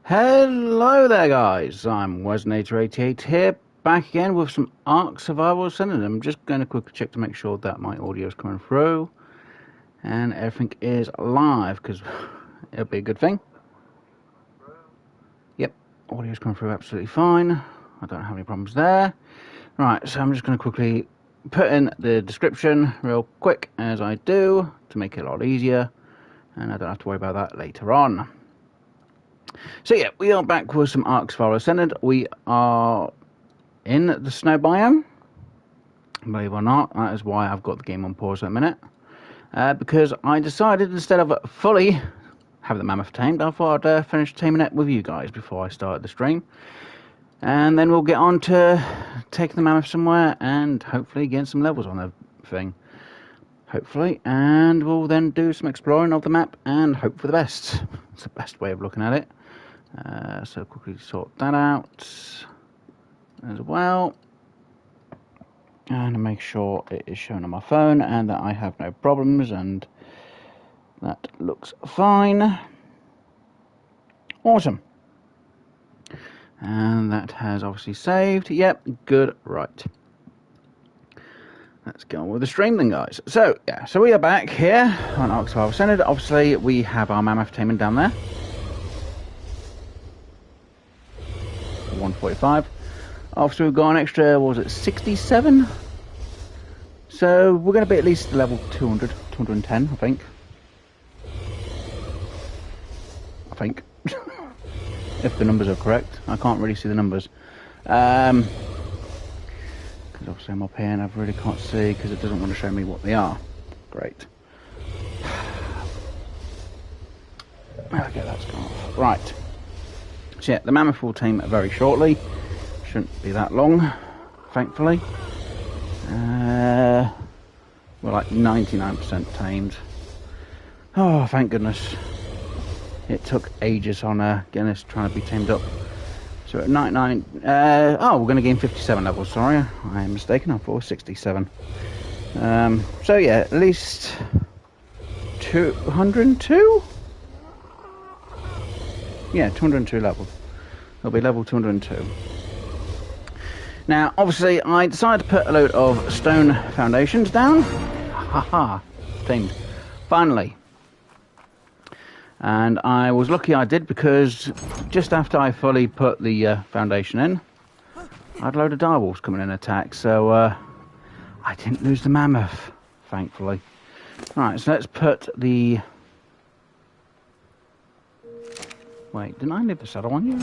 Hello there guys, I'm Wesnator88 here, back again with some Ark Survival Ascended. I'm just going to quickly check to make sure that my audio is coming through and everything is live, because it'll be a good thing. Yep, audio is coming through absolutely fine. I don't have any problems there. Right, so I'm just going to quickly put in the description real quick as I do to make it a lot easier, and I don't have to worry about that later on. So yeah, we are back with some Ark Survival Ascended. We are in the snow biome. Believe it or not, that is why I've got the game on pause at the minute. Because I decided, instead of fully having the mammoth tamed, I thought I'd finish taming it with you guys before I started the stream. And then we'll get on to taking the mammoth somewhere and hopefully getting some levels on the thing. Hopefully. And we'll then do some exploring of the map and hope for the best. It's the best way of looking at it. So quickly sort that out as well, and make sure it is shown on my phone and that I have no problems, and that looks fine. Awesome. And that has obviously saved. Yep, good. Right, let's get on with the stream then, guys. So yeah, so we are back here on Ark Survival Ascended. Obviously we have our mammoth taming down there. 145. After we've got an extra, what was it, 67? So we're going to be at least level 200, 210, I think. If the numbers are correct. I can't really see the numbers. Because obviously I'm up here and I really can't see because it doesn't want to show me what they are. Great. Okay, that's gone off. Right. So yeah, the mammoth will tame very shortly. Shouldn't be that long, thankfully. We're like 99% tamed. Oh, thank goodness. It took ages on getting this trying to be tamed up. So at 99, oh, we're going to gain 57 levels, sorry. I am mistaken, I thought it was 67. So yeah, at least 202? Yeah, 202 levels. It'll be level 202. Now, obviously, I decided to put a load of stone foundations down. Haha, tamed. Finally. And I was lucky I did, because just after I fully put the foundation in, I had a load of direwolves coming in attack, so I didn't lose the mammoth, thankfully. Right, so let's put the... Wait, didn't I leave the saddle on you?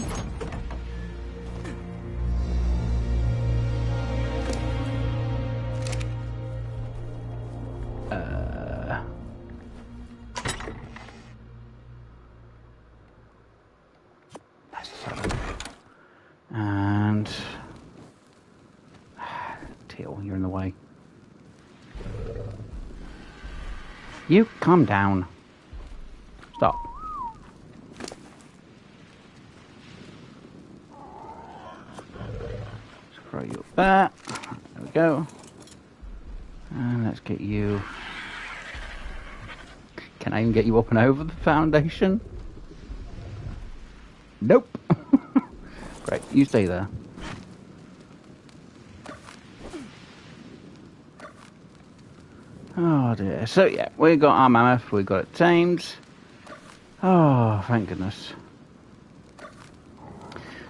That's the saddle. And... Teal, you're in the way. You calm down. Stop. Throw you up there. There we go. And let's get you... Can I even get you up and over the foundation? Nope. Great, you stay there. Oh dear. So yeah, we got our mammoth, we got it tamed. Oh, thank goodness.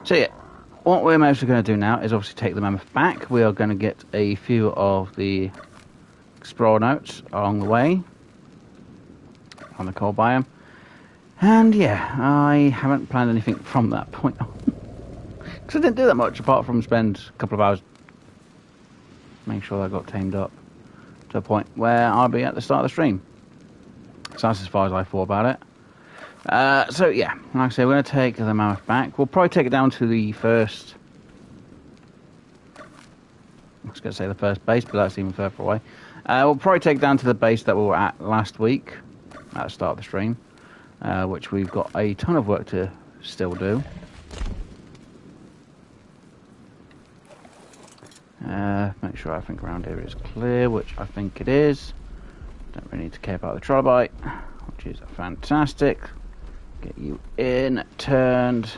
So yeah, what we're mostly going to do now is obviously take the mammoth back. We are going to get a few of the explorer notes along the way on the coal biome. And yeah, I haven't planned anything from that point on. Because I didn't do that much apart from spend a couple of hours making sure I got tamed up to a point where I'll be at the start of the stream. So that's as far as I thought about it. So yeah, like I say, we're going to take the mammoth back. We'll probably take it down to the first... I was going to say the first base, but that's even further away. We'll probably take it down to the base that we were at last week, at the start of the stream, which we've got a ton of work to still do. Make sure everything around here is clear, which I think it is. Don't really need to care about the trilobite, which is fantastic. Get you in, turned,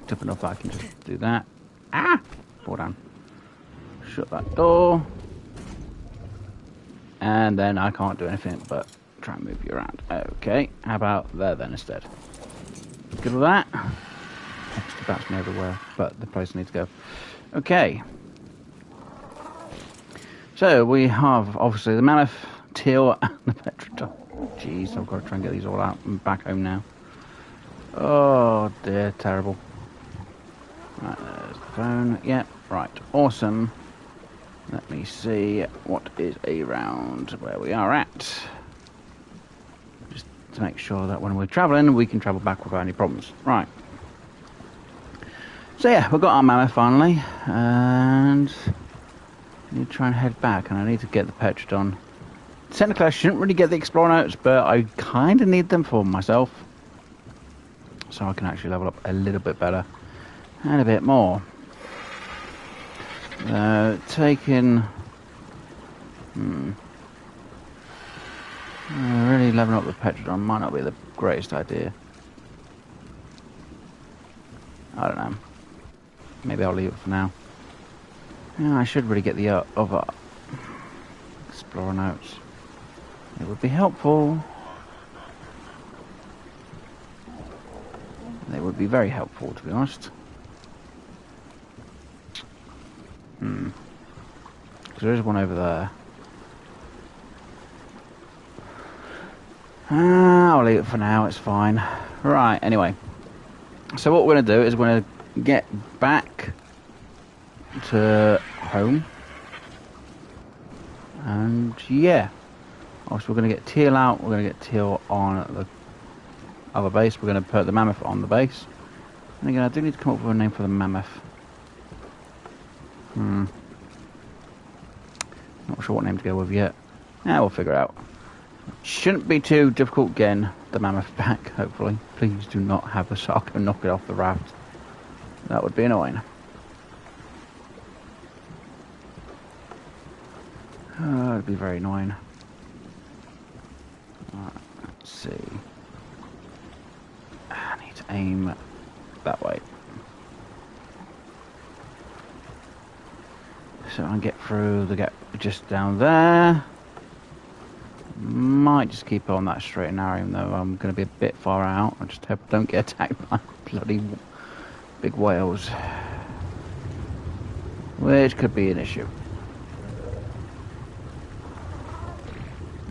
backed up enough that I can just do that. Ah! Fall down. Shut that door. And then I can't do anything but try and move you around. Okay, how about there then instead? Good with that? Just bouncing everywhere, but the place needs to go. Okay. So we have obviously the mammoth, teal, and the petrodon. Jeez, I've got to try and get these all out and back home now. Oh dear, terrible. Right, there's the phone. Yep, right, awesome. Let me see what is around where we are at. Just to make sure that when we're travelling, we can travel back without any problems. Right. So yeah, we've got our mammoth finally, and I need to try and head back, and I need to get the petrodon. Technically, I shouldn't really get the explorer notes, but I kind of need them for myself, so I can actually level up a little bit better and a bit more. Taking really leveling up the petrodon might not be the greatest idea. I don't know. Maybe I'll leave it for now. Yeah, I should really get the other explorer notes. It would be helpful. They would be very helpful, to be honest. Because there is one over there. I'll leave it for now, it's fine. Right, anyway. So what we're going to do is we're going to get back to home. And yeah. Also, we're going to get teal out. We're going to get teal on the other base. We're going to put the mammoth on the base. And again, I do need to come up with a name for the mammoth. Not sure what name to go with yet. Yeah, we'll figure it out. Shouldn't be too difficult getting the mammoth back, hopefully. Please do not have the shark and knock it off the raft. That would be annoying. It would be very annoying. Right, let's see. I need to aim that way. So I can get through the gap just down there. Might just keep it on that straight and narrow, even though I'm going to be a bit far out. I just hope I don't get attacked by bloody big whales, which could be an issue.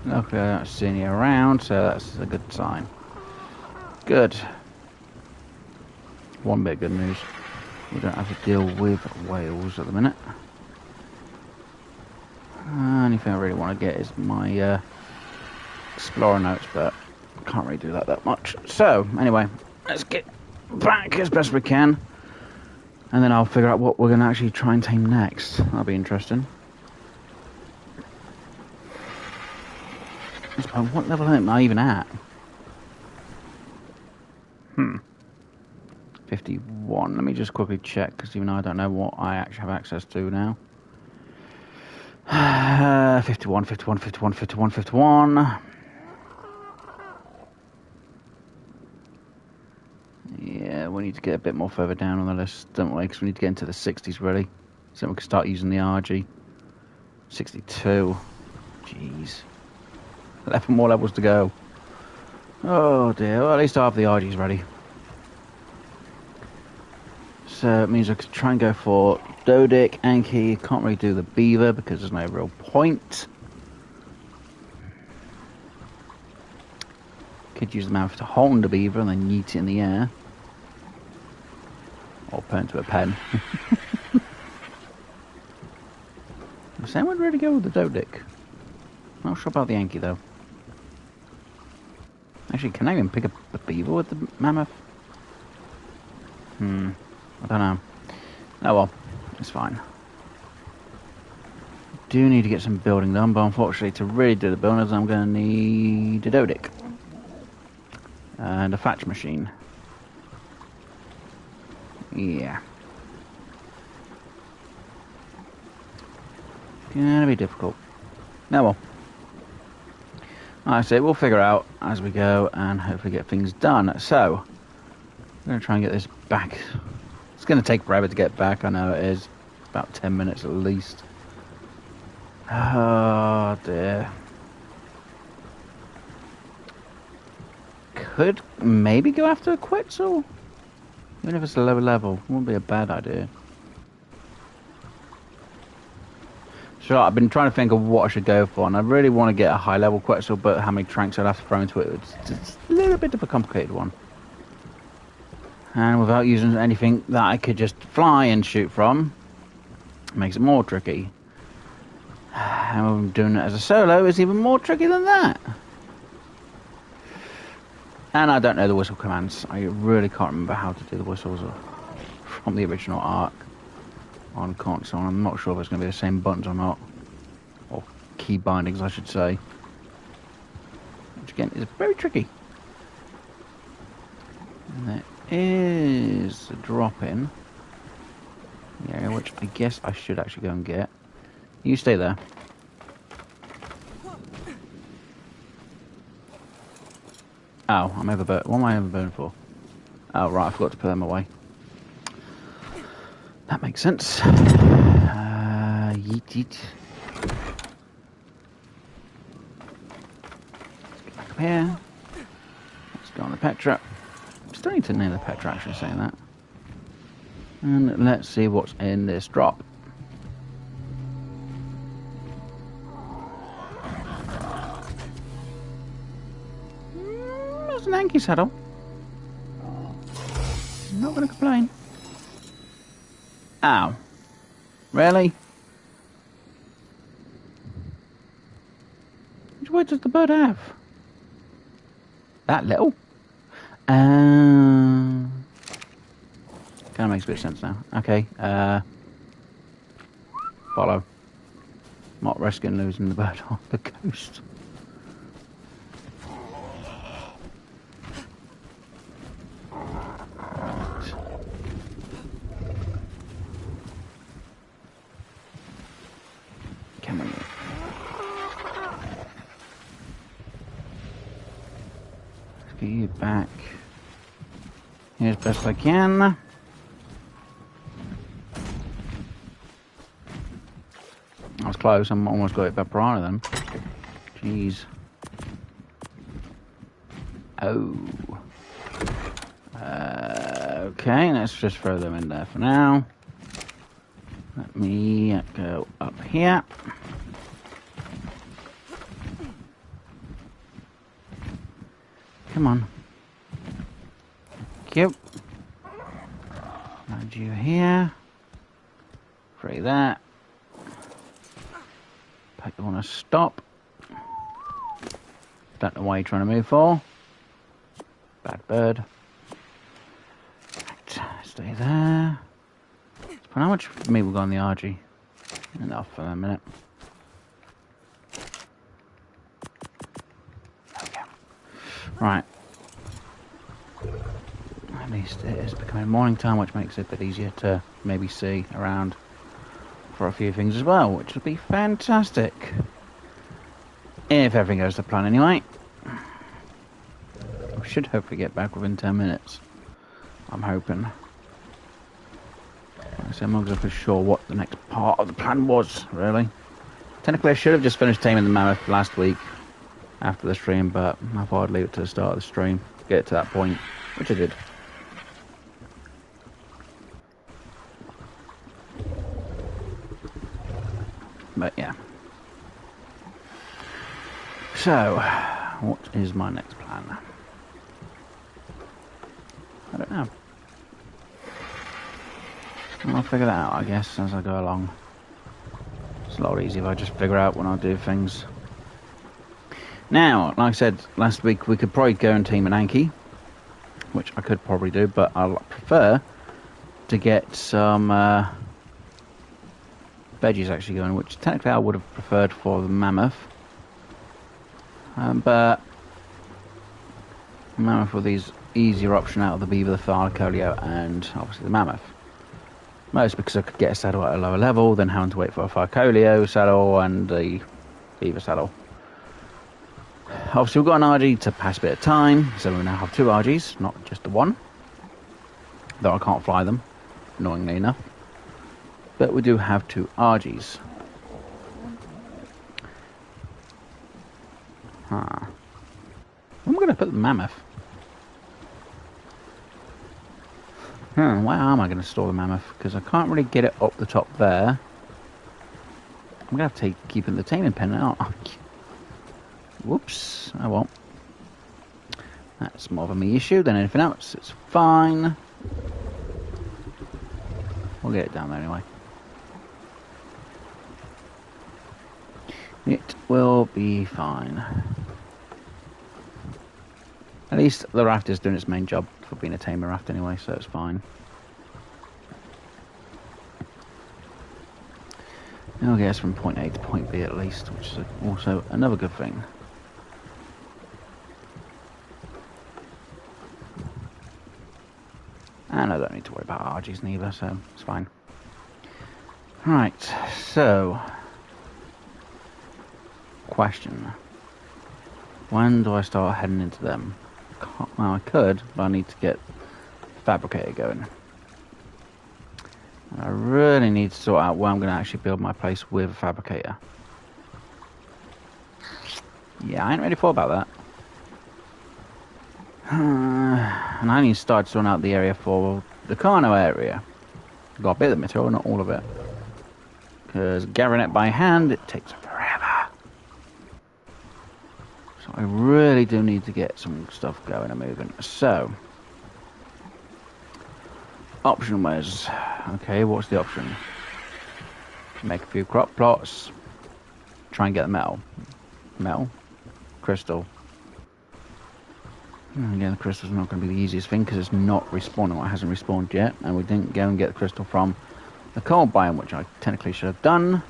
Luckily I don't see any around, so that's a good sign. Good. One bit of good news. We don't have to deal with whales at the minute. Only thing I really want to get is my explorer notes, but I can't really do that much. So, anyway, let's get back as best we can. And then I'll figure out what we're going to actually try and tame next. That'll be interesting. What level am I even at? 51. Let me just quickly check, because even though I don't know what I actually have access to now. 51, 51, 51, 51, 51. Yeah, we need to get a bit more further down on the list, don't we? Because we need to get into the 60s, really. So we can start using the RG. 62. Jeez. 11 more levels to go. Oh dear, well at least I have the RGs ready. So it means I could try and go for Dodic, Anki. Can't really do the beaver because there's no real point. Could use the mouth to hold the beaver and then yeet it in the air. Or put it into a pen. Does anyone really go with the Dodic? Not sure about the Anki though. Actually, can I even pick up the beaver with the mammoth? I don't know. Oh well, it's fine. Do need to get some building done, but unfortunately to really do the buildings I'm going to need a Dodic. And a thatch machine. Yeah. Gonna be difficult. No, well. Like I say, we'll figure out as we go and hopefully get things done. So, I'm going to try and get this back going to take forever to get back. I know it is. About 10 minutes at least. Oh dear. Could maybe go after a Quetzal? Even if it's a lower level. Wouldn't be a bad idea. So I've been trying to think of what I should go for, and I really want to get a high level Quetzal, but how many tranks I'd have to throw into it, it's a little bit of a complicated one. And without using anything that I could just fly and shoot from, it makes it more tricky. And doing it as a solo is even more tricky than that. And I don't know the whistle commands. I really can't remember how to do the whistles from the original Ark on console. I'm not sure if it's going to be the same buttons or not. Or key bindings, I should say. Which again is very tricky. And there is a drop in. Yeah, which I guess I should actually go and get. You stay there. Oh, I'm overburdened. What am I overburdened for? Oh, right, I forgot to put them away. That makes sense. Yeet, yeet. Let's get back up here. Let's go on the Petra. Still need to name the Petra, actually, saying that. And let's see what's in this drop. That's an Anki saddle. I'm not going to complain. Ow. Really? Which way does the bird have? That little? Kind of makes a bit of sense now. Okay, follow. Not risking losing the bird on the coast. Come on. Let's get you back here as best I can. I was close. I'm almost got it back prior to them. Jeez. Oh. Okay, let's just throw them in there for now. Let me go up here. Come on. Thank you. Add you here. Free that. You want to stop. Don't know why you're trying to move for. Bad bird. Right, stay there. How much meat will go on the RG? Enough for a minute. Okay. Right. At least it is becoming morning time, which makes it a bit easier to maybe see around for a few things as well, which would be fantastic. If everything goes to plan anyway. We should hopefully get back within 10 minutes. I'm hoping. So I'm not exactly sure what the next part of the plan was, really. Technically I should have just finished taming the mammoth last week after the stream, but I thought I'd leave it to the start of the stream to get to that point, which I did. But yeah. So, what is my next plan? I don't know. I'll figure that out, I guess, as I go along. It's a lot easier if I just figure out when I do things. Now, like I said last week, we could probably go and tame an Anki, which I could probably do, but I'll prefer to get some veggies actually going, which technically I would have preferred for the mammoth. But mammoth with these easier option out of the beaver, the Tharcolio, and obviously the mammoth. Most because I could get a saddle at a lower level than having to wait for a Tharcolio saddle and the beaver saddle. Obviously we've got an RG to pass a bit of time, so we now have two RGs, not just the one, though I can't fly them. annoyingly enough. But we do have 2 RGs. Huh. I'm going to put the mammoth. Where am I going to store the mammoth? Because I can't really get it up the top there. I'm going to have to keep the taming pen out. Whoops. I won't. That's more of a me issue than anything else. It's fine. We'll get it down there anyway. It will be fine. At least the raft is doing its main job for being a tamer raft anyway, so it's fine. It'll get us from point A to point B at least, which is also another good thing. And I don't need to worry about RGs neither, so it's fine. Right, so... question. When do I start heading into them? Well, I could, but I need to get the fabricator going. And I really need to sort out where I'm going to actually build my place with a fabricator. Yeah, I ain't really thought about that. And I need to start sorting out the area for the Carno area. I've got a bit of the material, not all of it. Because gathering it by hand, it takes forever. So I really do need to get some stuff going and moving. So, option was, okay, what's the option? Make a few crop plots. Try and get the metal. Metal? Crystal. Again, the crystal's not going to be the easiest thing because it's not respawning, or it hasn't respawned yet, and we didn't go and get the crystal from the coal biome, which I technically should have done,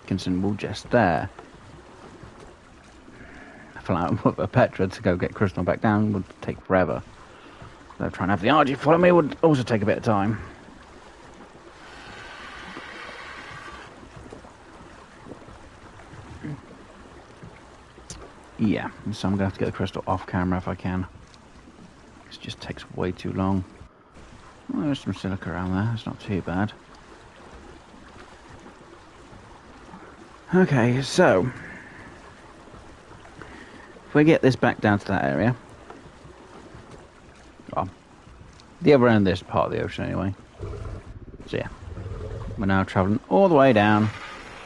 considering we're just there. Flying out with a Petra to go get crystal back down would take forever. So trying to have the RG follow me would also take a bit of time. Yeah, so I'm going to have to get the crystal off camera if I can. It just takes way too long. Well, there's some silica around there, it's not too bad. Okay, so... if we get this back down to that area... well, the other end of this part of the ocean anyway. So yeah, we're now travelling all the way down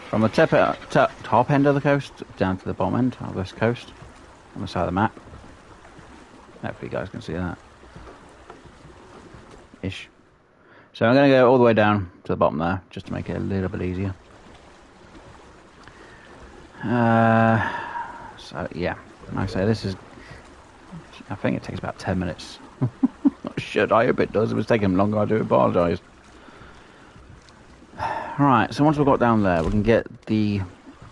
from the top end of the coast down to the bottom end of this coast on the side of the map. Hopefully you guys can see that. Ish. So I'm going to go all the way down to the bottom there just to make it a little bit easier. So yeah, like I say, this is... I think it takes about 10 minutes. I hope it does. If it's taking longer, I do apologise. Right, so once we've got down there, we can get the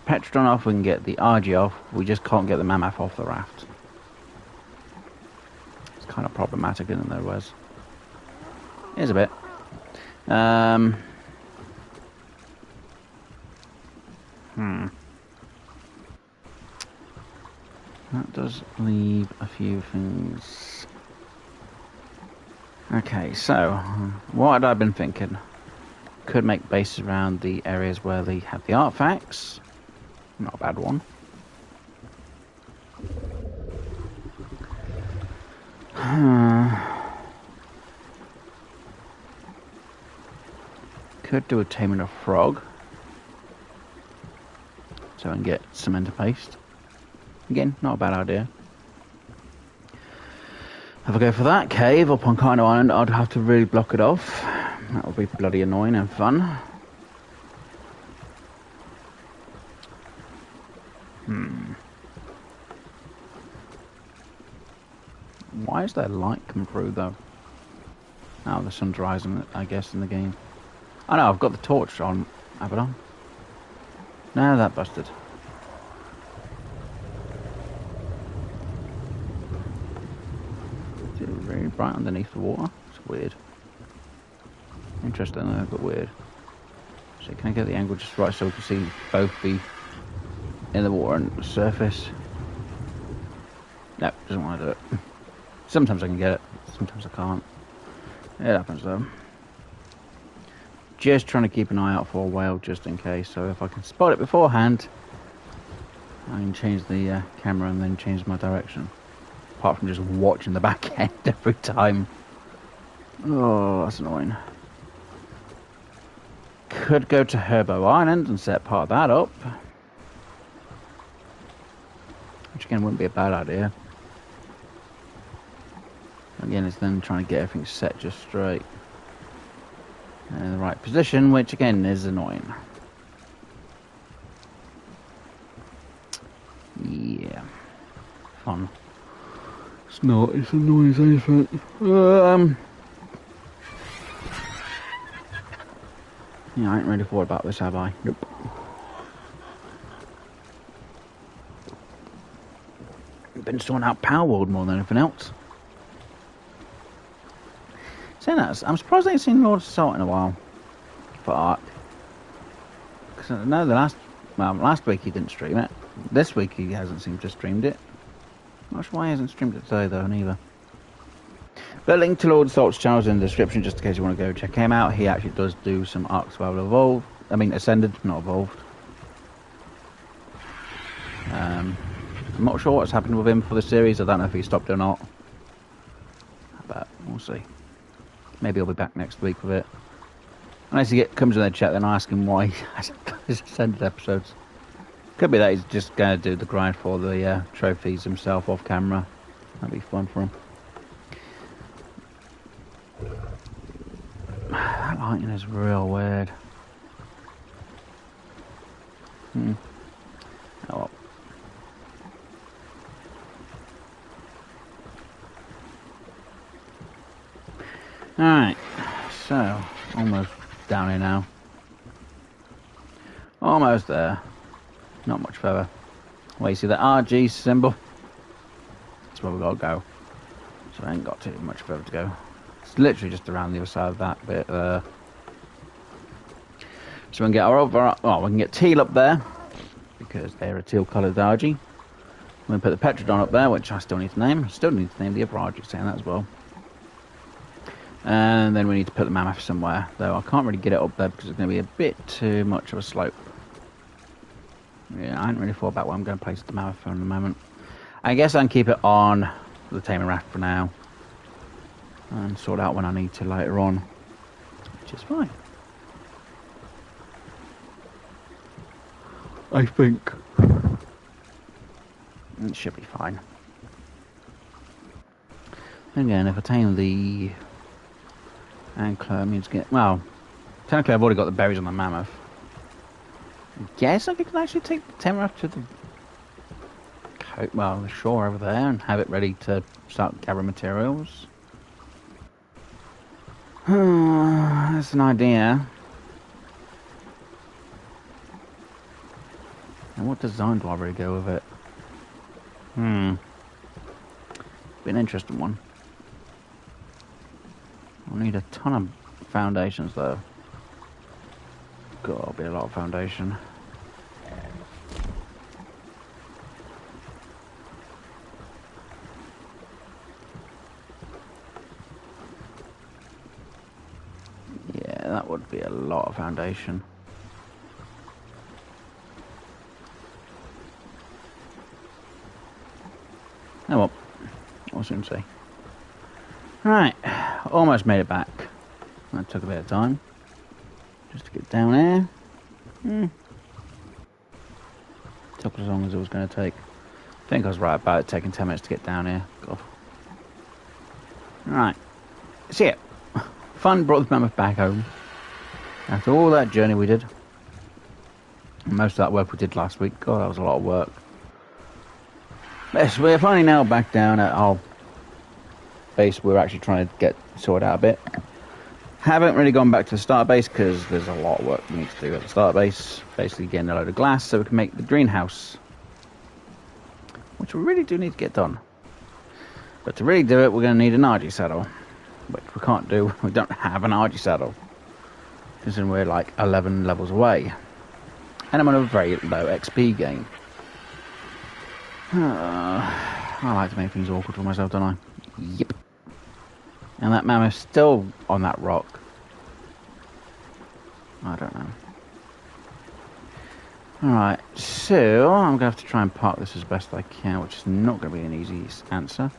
Petrodon off, we can get the RG off, we just can't get the mammoth off the raft. It's kind of problematic, isn't it, there was? It is a bit. That does leave a few things. Okay, so, what had I been thinking? Could make bases around the areas where they have the artifacts. Not a bad one. Could do a taming of frog. So I can get cement paste. Again, not a bad idea. If I go for that cave up on Carno Island, I'd have to really block it off. That would be bloody annoying and fun. Why is there light coming through though? Oh, the sun's rising, I guess, in the game. Oh no, I've got the torch on, have it on? No, that busted. Is it really bright underneath the water? It's weird. Interesting though, but weird. So can I get the angle just right so we can see both the in the water and the surface? No, doesn't want to do it. Sometimes I can get it, sometimes I can't. It happens though. just trying to keep an eye out for a whale just in case. So if I can spot it beforehand, I can change the camera and then change my direction. Apart from just watching the back end every time. Oh, that's annoying. Could go to Herbo Island and set part of that up. Which again wouldn't be a bad idea. Again, it's then trying to get everything set just straight. And in the right position, which again is annoying. Yeah. Fun. It's not, it's annoying as anything. Yeah, I ain't really thought about this, have I? Nope. Been sorting out Power World more than anything else. Saying that, I'm surprised I ain't seen Lord of Salt in a while. For Ark. Because I know last week he didn't stream it. This week he hasn't seemed to have streamed it. Not sure why he hasn't streamed it today though, neither. But link to Lord of Salt's channel is in the description just in case you want to go check him out. He actually does do some Ark Survival Evolved. I mean Ascended, not Evolved. I'm not sure what's happened with him for the series. I don't know if he stopped or not. But we'll see. Maybe he'll be back next week with it. Unless he comes in the chat, then I ask him why he hasn't got his Ascended episodes. Could be that he's just going to do the grind for the trophies himself off camera. That'd be fun for him. That lighting is real weird. Oh well. Alright, so almost down here now. Almost there. Not much further. Well, you see the RG symbol? That's where we gotta go. So I ain't got too much further to go. It's literally just around the other side of that bit there. So we can get our over. Oh, we can get teal up there because they're a teal coloured RG. We can put the Petrodon up there, which I still need to name. I still need to name the other RG saying that as well. And then we need to put the mammoth somewhere, though I can't really get it up there because it's going to be a bit too much of a slope. Yeah, I haven't really thought about where I'm going to place the mammoth for in the moment. I guess I can keep it on the tame raft for now. And sort out when I need to later on. Which is fine. I think. It should be fine. Again, if I tame the Ankler, I mean to get, well, technically I've already got the berries on the mammoth. I guess I could actually take the tame raft to the the shore over there and have it ready to start gathering materials. That's an idea. And what design do I really go with it? Be an interesting one. I'll need a ton of foundations though. Gotta be a lot of foundation. Yeah, that would be a lot of foundation. Oh well, we'll soon see. Right, almost made it back. That took a bit of time. Just to get down here. Took as long as it was going to take. I think I was right about it taking 10 minutes to get down here. God. Right, see it. Fun brought the mammoth back home. After all that journey we did. And most of that work we did last week. God, that was a lot of work. Yes, we're finally now back down at our base. We're actually trying to get sorted out a bit. Haven't really gone back to the start base because there's a lot of work we need to do at the start base. Basically getting a load of glass so we can make the greenhouse. Which we really do need to get done. But to really do it, we're going to need an RG saddle. Which we can't do. We don't have an RG saddle. Considering we're like 11 levels away. And I'm on a very low XP game. I like to make things awkward for myself, don't I? Yep. And that mammoth's still on that rock. I don't know. Alright, so I'm going to have to try and park this as best I can, which is not going to be an easy answer.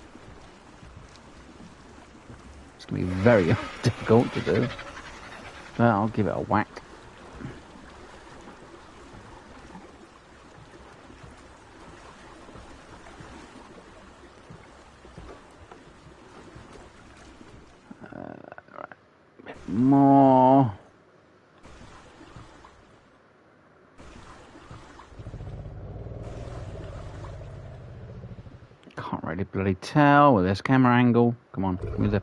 It's going to be very difficult to do, but I'll give it a whack. Right, a bit more. Can't really bloody tell with this camera angle. Come on, give me the...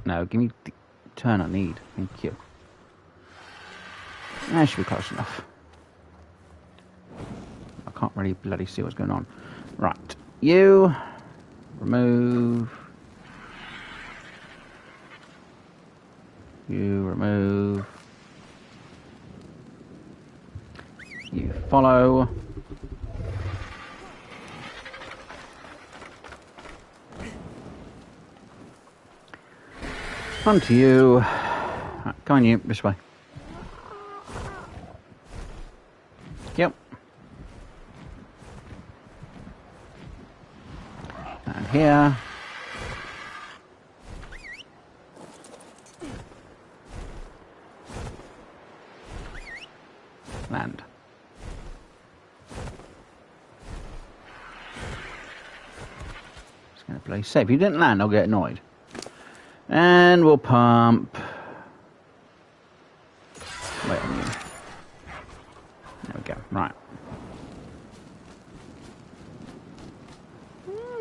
No, give me the turn I need. Thank you. That should be close enough. I can't really bloody see what's going on. Right, you... remove... You remove... You follow... On to you. Right, come on you, this way. Yep. And here. Land. Just gonna play safe. If you didn't land, I'll get annoyed. And we'll pump. Wait a minute. There we go. Right.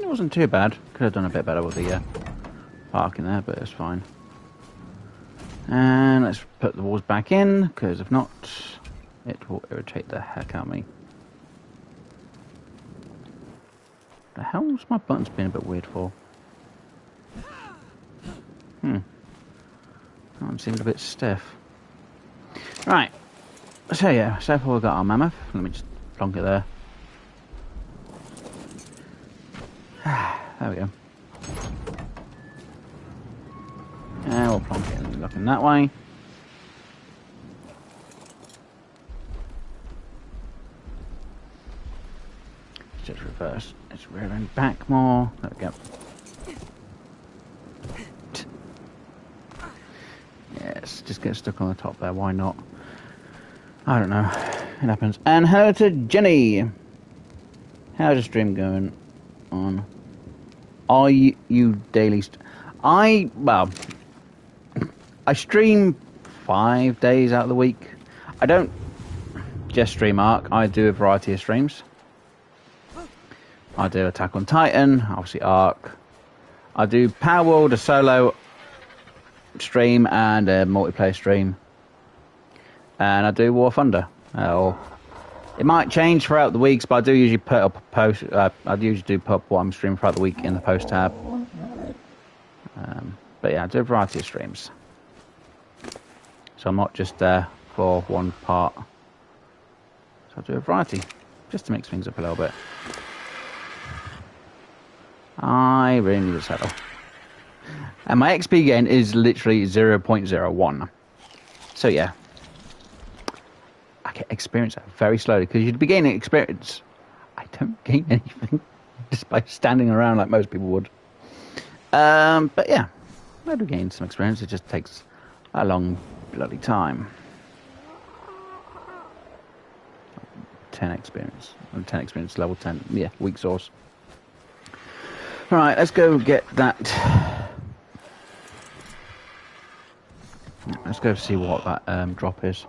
It wasn't too bad. Could have done a bit better with the parking there, but it's fine. And let's put the walls back in, because if not, it will irritate the heck out of me. The hell's my buttons been a bit weird for? That seemed a bit stiff. Right. So yeah, so far we've got our mammoth. Let me just plonk it there. There we go. And we'll plonk it in looking that way. Just reverse. It's rear end back more. There we go. Yes, just get stuck on the top there. Why not? I don't know. It happens. And hello to Jenny. How's the stream going on? Are you daily? Well, I stream 5 days out of the week. I don't just stream Ark. I do a variety of streams. I do Attack on Titan, obviously Ark. I do Power World, a solo stream and a multiplayer stream. And I do War Thunder. It might change throughout the weeks, but I do usually put up a post. I usually do put up what I'm streaming throughout the week in the post tab. But yeah, I do a variety of streams. So I'm not just there for one part. So I do a variety, just to mix things up a little bit. I really need a settle. And my XP gain is literally 0.01. So yeah. I get experience very slowly, because you'd be gaining experience. I don't gain anything just by standing around like most people would. But yeah, I do gain some experience. It just takes a long bloody time. 10 experience. 10 experience, level 10. Yeah, weak source. Alright, let's go get that. Let's go see what that drop is.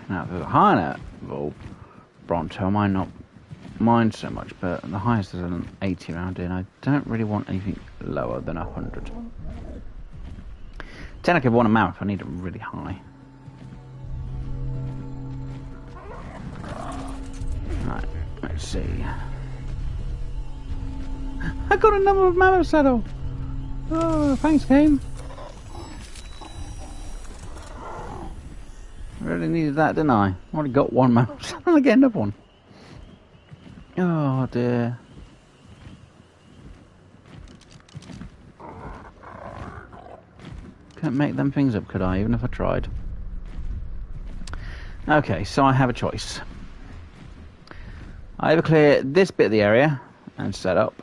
Now, the higher level Bronto, I might not mind so much, but the highest is an 80 around here, and I don't really want anything lower than 100. Technically, if I want a mammoth, I need it really high. Right, let's see. I got another mammoth saddle! Oh, thanks, game. Really needed that, didn't I? Already got one mammoth saddle, I get another one. Oh dear. Couldn't make them things up, could I? Even if I tried. Okay, so I have a choice. I either clear this bit of the area and set up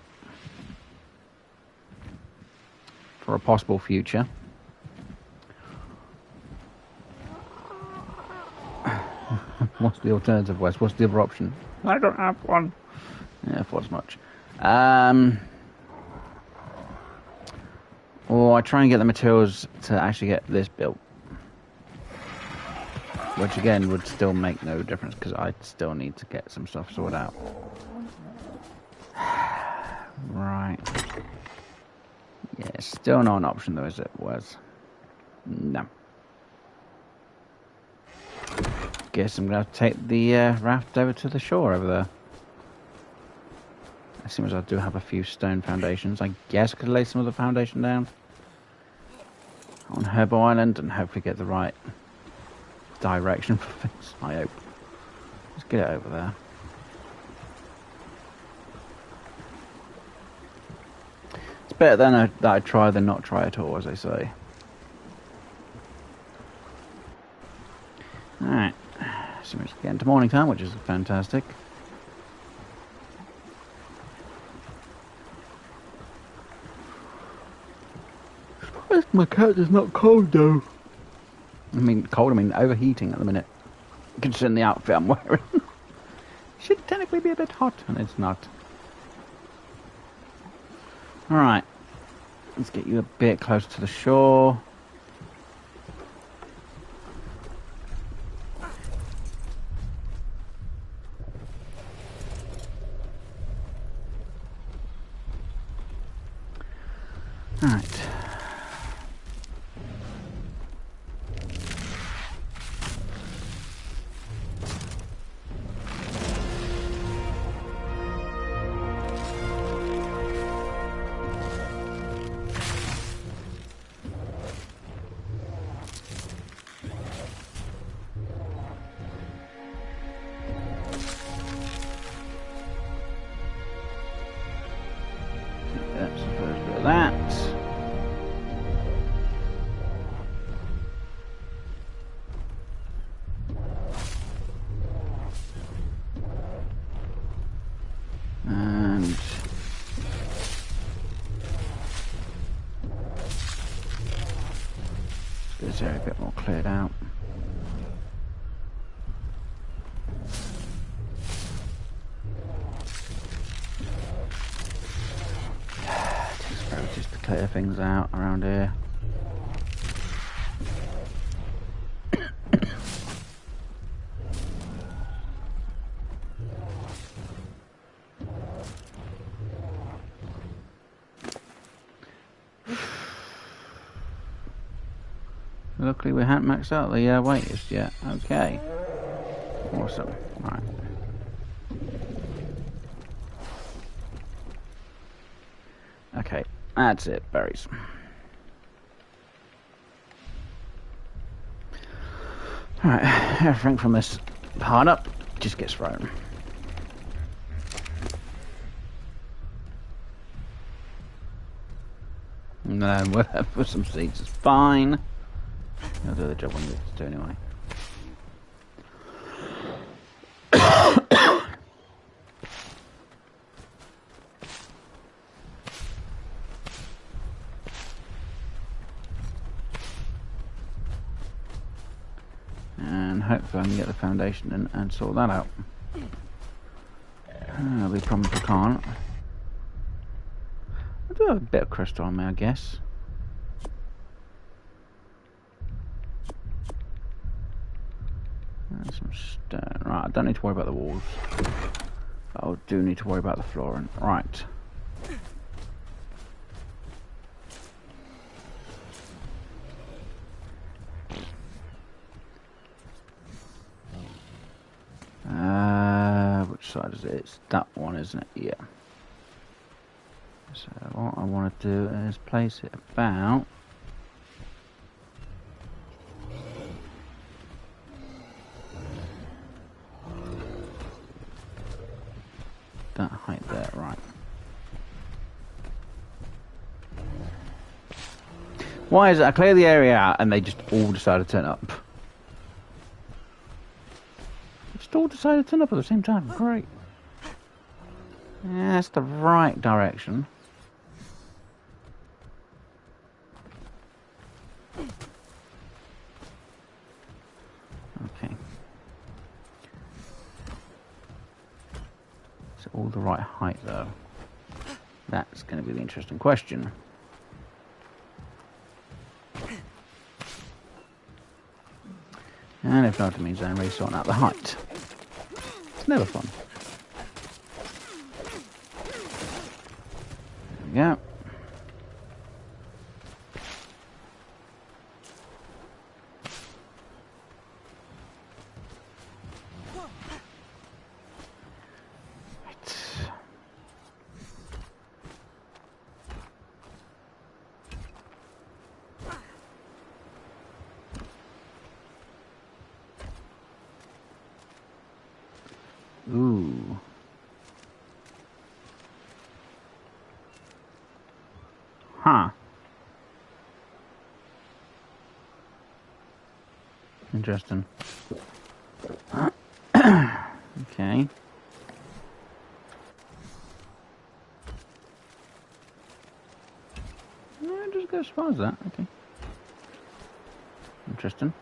for a possible future. What's the alternative, Wes? What's the other option? I don't have one. Yeah, I thought as much. Or I try and get the materials to actually get this built. Which again would still make no difference because I still need to get some stuff sorted out. Right. Yeah, still not an option though, is it, Wes? No. Guess I'm going to have to take the raft over to the shore over there. As soon as I do have a few stone foundations, I guess I could lay some of the foundation down on Herbo Island and hopefully get the right direction for things, I hope. Let's get it over there. It's better than that I try than not try at all, as they say. Alright. So it's getting to morning time, which is fantastic. My character's not cold though. I mean cold, I mean overheating at the minute. Considering the outfit I'm wearing. Should technically be a bit hot, and it's not. Alright. Let's get you a bit closer to the shore. Alright. That's the first bit of that. And let's get this area a bit more cleared out. Just to clear things out around here. Luckily we haven't maxed out the waitlist yet. Okay. Awesome. Right. Okay. That's it, berries. Alright, everything from this part up just gets thrown. And then we'll put some seeds, it's fine. I'll do the job we need to do anyway. And hopefully I can get the foundation in and sort that out. There'll be problems if I can't. I do have a bit of crystal on me, I guess. And some stone. Right, I don't need to worry about the walls. But I do need to worry about the flooring. Right. Which side is it? It's that one, isn't it? Yeah. So what I want to do is place it about that height there, right. Why is it I clear the area out and they just all decide to turn up? They just all decide to turn up at the same time. Great. Yeah, that's the right direction. Okay. Is it all the right height though? That's going to be the interesting question. And if not, it means I'm really sorting out the height. It's never fun. There we go. Ooh. Huh. Interesting. Okay. No, just go as far as that. Okay. Interesting.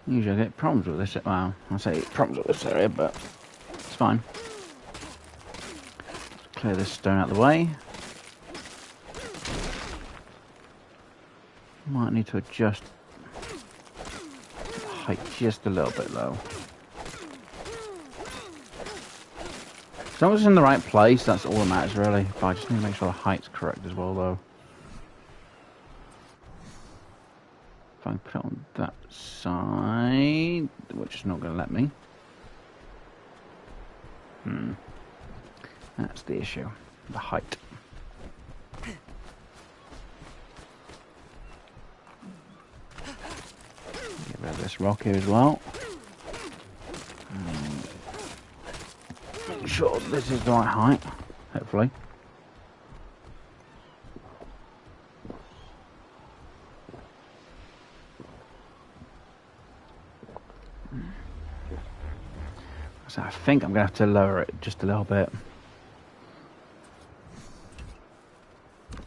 Usually I get problems with this. Well, I say problems with this area, but it's fine. Let's clear this stone out of the way. Might need to adjust the height just a little bit low. As long as it's in the right place, that's all that matters really. But I just need to make sure the height's correct as well though. If I can put it on that side, which is not going to let me. That's the issue. The height. Get rid of this rock here as well. Make sure this is the right height, hopefully. So I think I'm going to have to lower it just a little bit.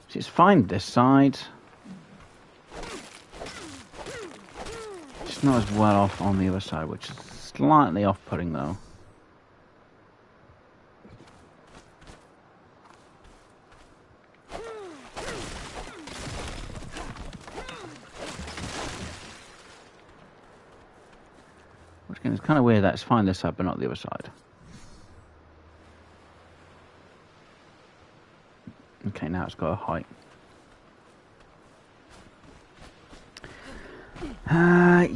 See, it's fine this side. It's not as well off on the other side, which is slightly off-putting though. It's kind of weird that it's fine this side but not the other side. Okay, now it's got a height.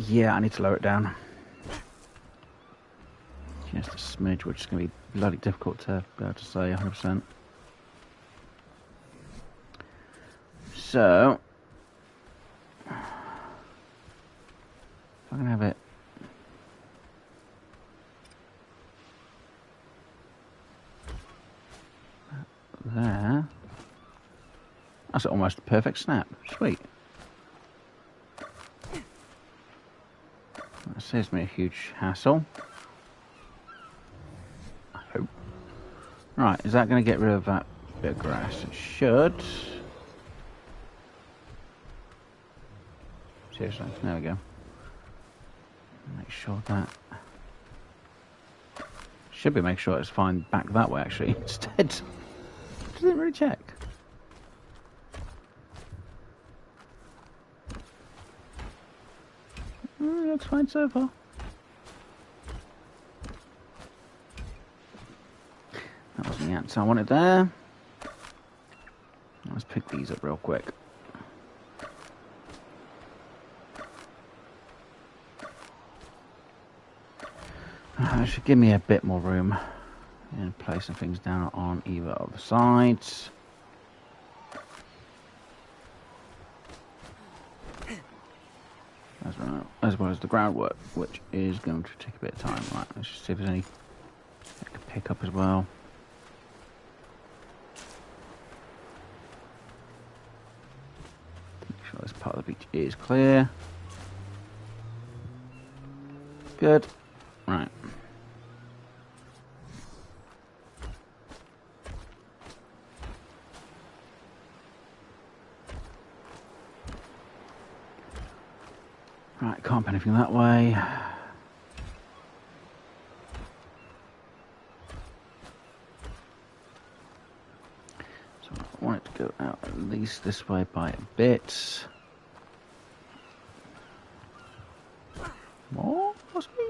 Yeah, I need to lower it down. Just a smidge, which is going to be bloody difficult to be able to say 100%. So, if I can have it there. That's almost a perfect snap. Sweet. That saves me a huge hassle. I hope. Right, is that going to get rid of that bit of grass? It should. Seriously, there we go. Make sure that... Should be make sure it's fine back that way actually. Instead, didn't really check. Looks fine so far. That wasn't the answer I wanted there. Let's pick these up real quick. That should give me a bit more room in placing things down on either of the sides. As well as the groundwork, which is going to take a bit of time. Right, let's just see if there's any I can pick up as well. part of the beach is clear. Good. Right. Right, can't put anything that way. So I want it to go out at least this way by a bit. More, possibly?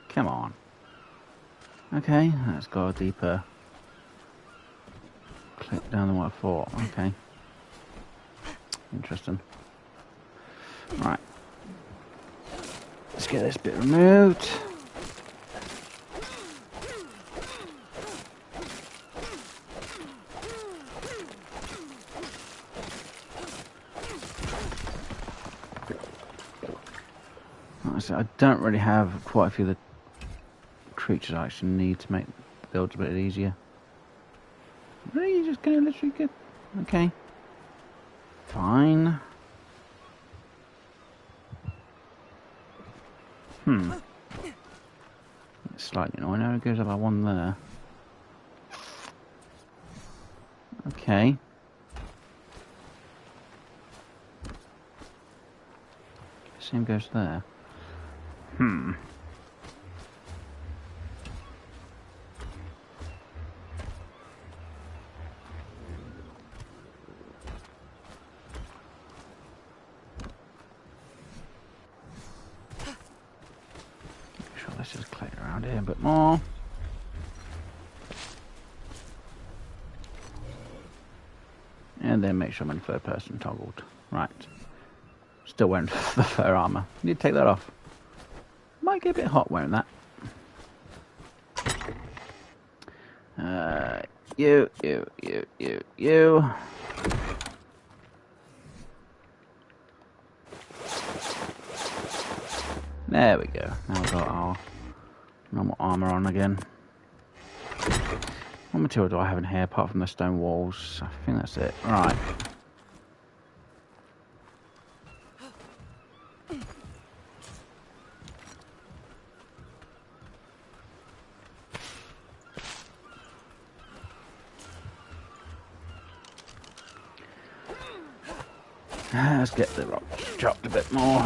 Come on. Okay, that's got a deeper clip down than what I thought. Okay. Interesting. Right. Let's get this bit removed. Like I said, I don't really have quite a few of the creatures I actually need to make the build a bit easier. Really? You're just gonna literally get... Okay. Fine. It's slightly annoying. I know it goes up by one there. Okay. Same goes there. Sure, let's just clear around here a bit more. And then make sure I'm in third person toggled. Right. Still wearing the fur armour. Need to take that off. Might get a bit hot wearing that. You. There we go. Now we've got our normal armour on again. What material do I have in here apart from the stone walls? I think that's it. Right. Let's get the rock chopped a bit more.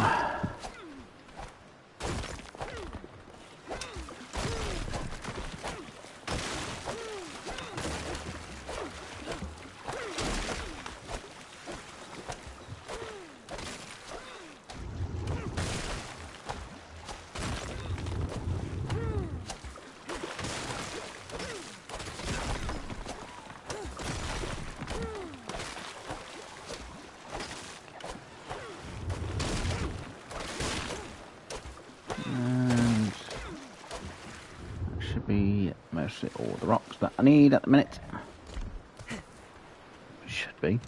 Mostly all the rocks that I need at the minute. Should be.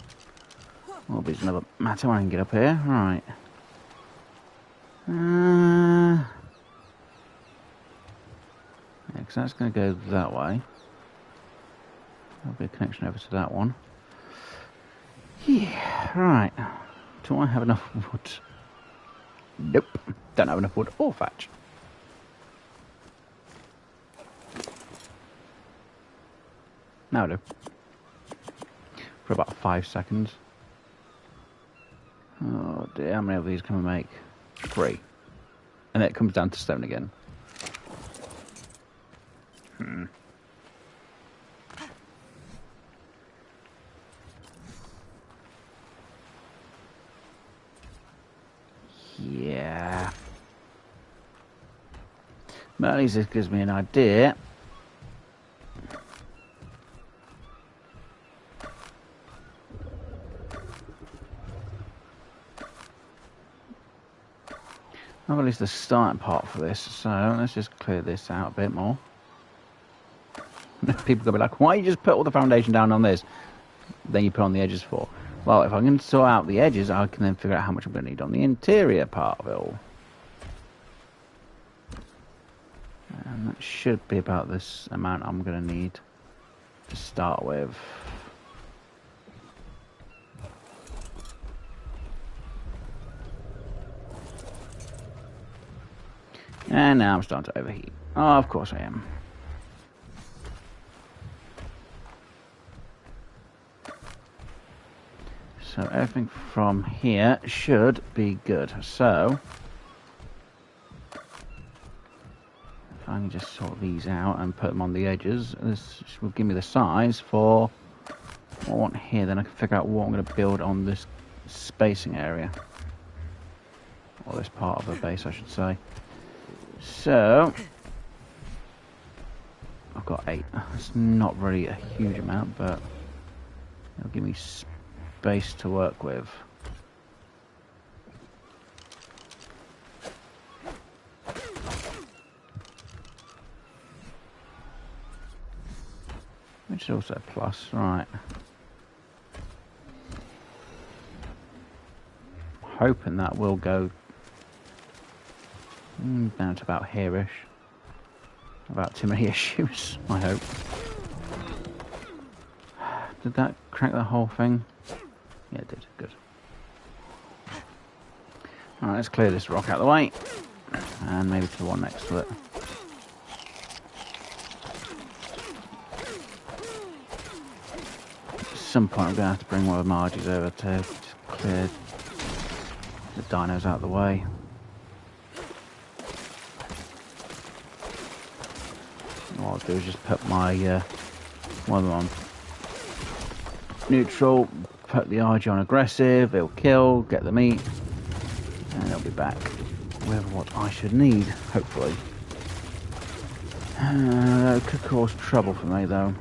Will be another matter when I can get up here. Right. Yeah, because that's going to go that way. There'll be a connection over to that one. Yeah, right. Do I have enough wood? Nope. Don't have enough wood or thatch. Now I do. For about 5 seconds. Oh dear, how many of these can we make? 3. And then it comes down to stone again. Yeah. But at least this gives me an idea. I've at least the starting part for this, so let's just clear this out a bit more. People are going to be like, why you just put all the foundation down on this? Then you put on the edges for. Well, if I can sort out the edges, I can then figure out how much I'm going to need on the interior part of it all. And that should be about this amount I'm going to need to start with. And now I'm starting to overheat. Oh, of course I am. So everything from here should be good. So if I can just sort these out and put them on the edges, this will give me the size for what I want here. Then I can figure out what I'm going to build on this spacing area. Or this part of the base, I should say. So I've got 8. It's not really a huge amount, but it'll give me space to work with. Which is also a plus, right. Hoping that will go down to about here-ish. About too many issues, I hope. Did that crack the whole thing? Yeah, it did. Good. Alright, let's clear this rock out of the way. And maybe to the one next to it. At some point I'm going to have to bring one of Margie's over to just clear the dinos out of the way. What I'll do is just put my one of them on neutral, put the RG on aggressive, it'll kill, get the meat, and it'll be back with what I should need, hopefully. It could cause trouble for me though.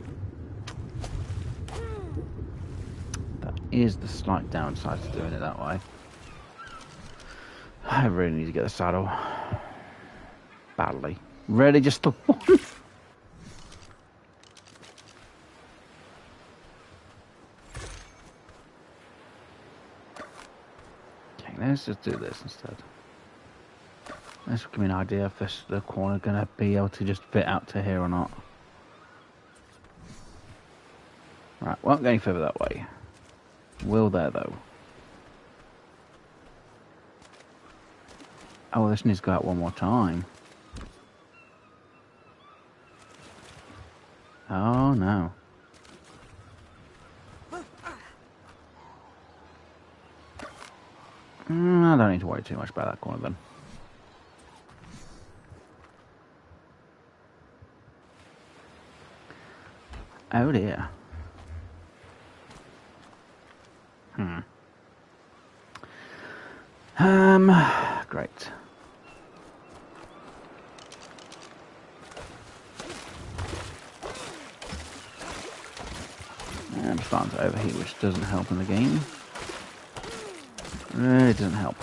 That is the slight downside to doing it that way. I really need to get the saddle. Badly. Really, just the one? Okay, let's just do this instead. This will give me an idea if the corner going to be able to just fit out to here or not. Right, won't go any further that way. Will there though? Oh, this needs to go out one more time. Oh no. I don't need to worry too much about that corner then. Oh dear. Great. I'm starting to overheat, which doesn't help in the game. Really doesn't help.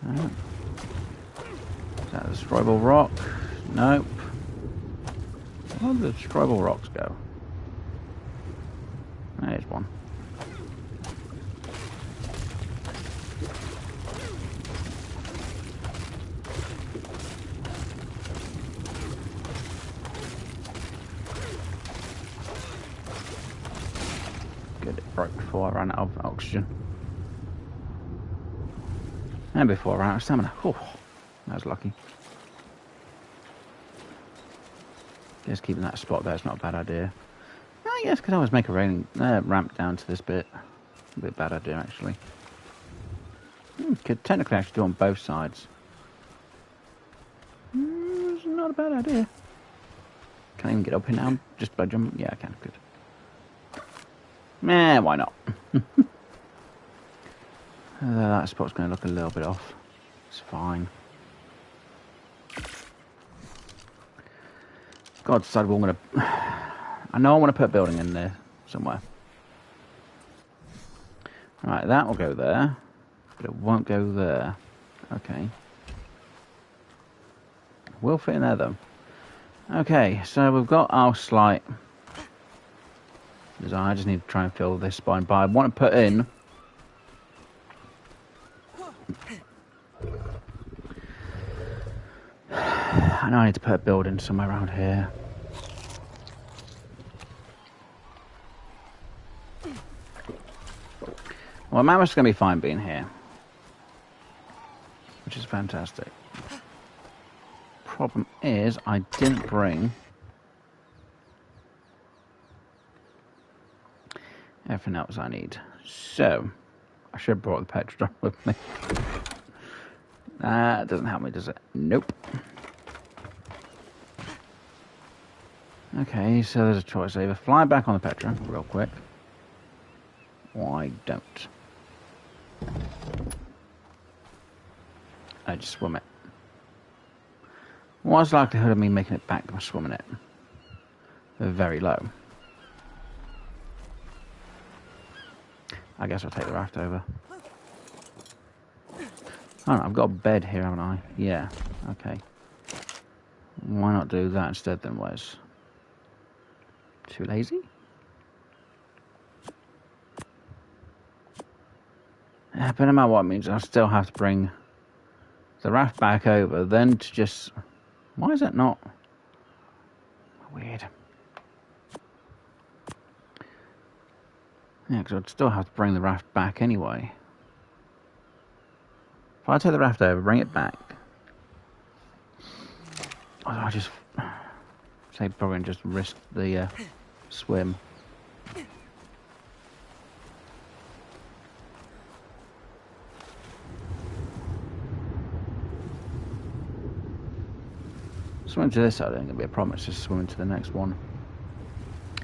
Oh. Is that a destroyable rock? Nope. Where did the destroyable rocks go? There's one. Good, it broke before I ran out of oxygen. And before I ran out of stamina. Oh, that was lucky. Guess keeping that spot there is not a bad idea. I guess could always make a ramp down to this bit. A bit bad idea actually. Could technically actually do on both sides. It's not a bad idea. Can I even get up here now? Just by jumping? Yeah, I can. Good. Meh, why not? That spot's going to look a little bit off. It's fine. God decided I'm going to... I know I want to put a building in there somewhere. Right, that will go there. But it won't go there. Okay. Will fit in there though. Okay, so we've got our slight design. I just need to try and fill this spine. But I want to put in... I know I need to put a building somewhere around here. Well, Mammoth's going to be fine being here, which is fantastic. Problem is, I didn't bring everything else I need. So, I should have brought the petrol with me. That doesn't help me, does it? Nope. Okay, so there's a choice. Either fly back on the Petra real quick, or I don't. I just swim it. What's the likelihood of me making it back by swimming it? Very low. I guess I'll take the raft over. Oh, I've got a bed here, haven't I? Yeah, okay. Why not do that instead then, Wes? Too lazy? Yeah, but no matter what it means, I still have to bring the raft back over, then to just... Why is that not... Weird. Yeah, because I'd still have to bring the raft back anyway. If I take the raft over, bring it back... I just... say probably just risk the swim. Swimming to this side ain't going to be a problem, it's just swimming to the next one.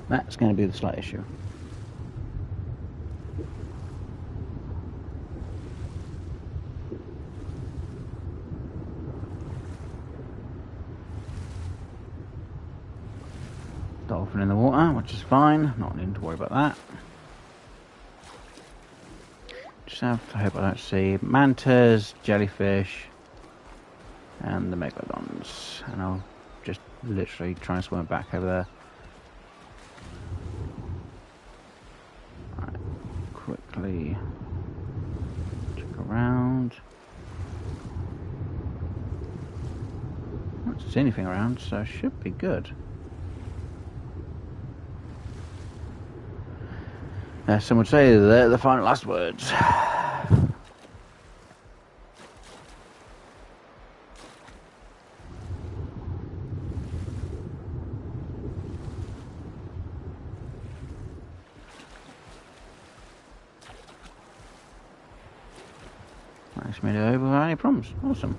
That's going to be the slight issue. Dolphin in the water, which is fine, not needing to worry about that. Just have to hope I don't see mantas, jellyfish, and the megalodons, and I'll just literally try and swim back over there. Right, quickly check around. I don't see anything around, so it should be good. Some would say they're the final last words. Nice, made it over without any problems. Awesome.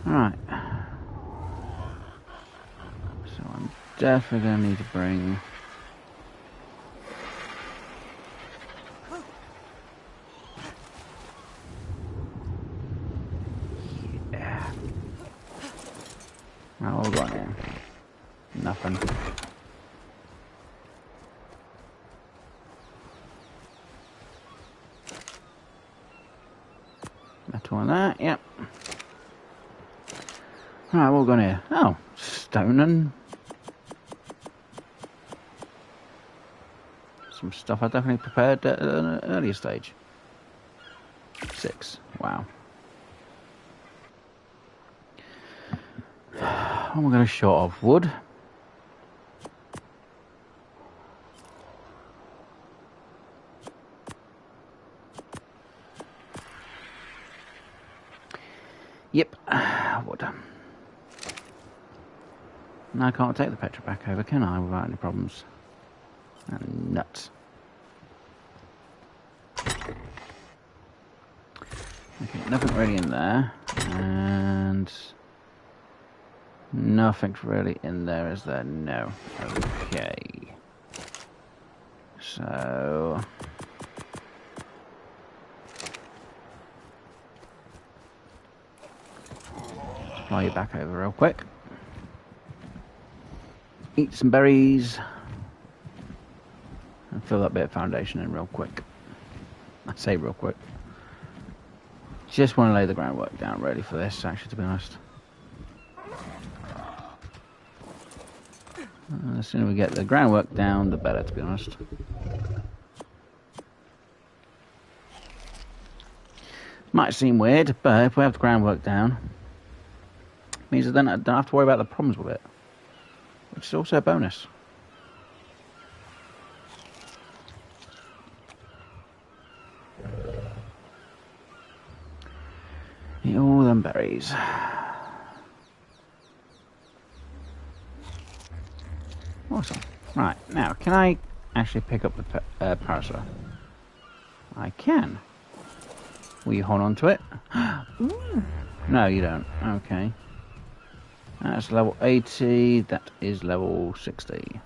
Alright. So I'm definitely going to need to bring... Yeah. Oh, what have we got here? Nothing. Metal on that, yep. Alright, what have we got here? Oh, stone and... some stuff I definitely prepared at an earlier stage. 6. Wow. What am I going to short of? Wood? Yep, wood. Now I can't take the Petra back over, can I, without any problems? And nuts. Okay, nothing really in there, and nothing really in there, is there? No. Okay. So... fly you back over real quick. Eat some berries. And fill that bit of foundation in real quick. I say real quick. Just want to lay the groundwork down ready for this, actually, to be honest. The sooner we get the groundwork down, the better, to be honest. Might seem weird, but if we have the groundwork down, it means that then I don't have to worry about the problems with it, which is also a bonus. berries. Awesome. Right, now, can I actually pick up the parasol? I can. Will you hold on to it? No, you don't. Okay. That's level 80. That is level 60.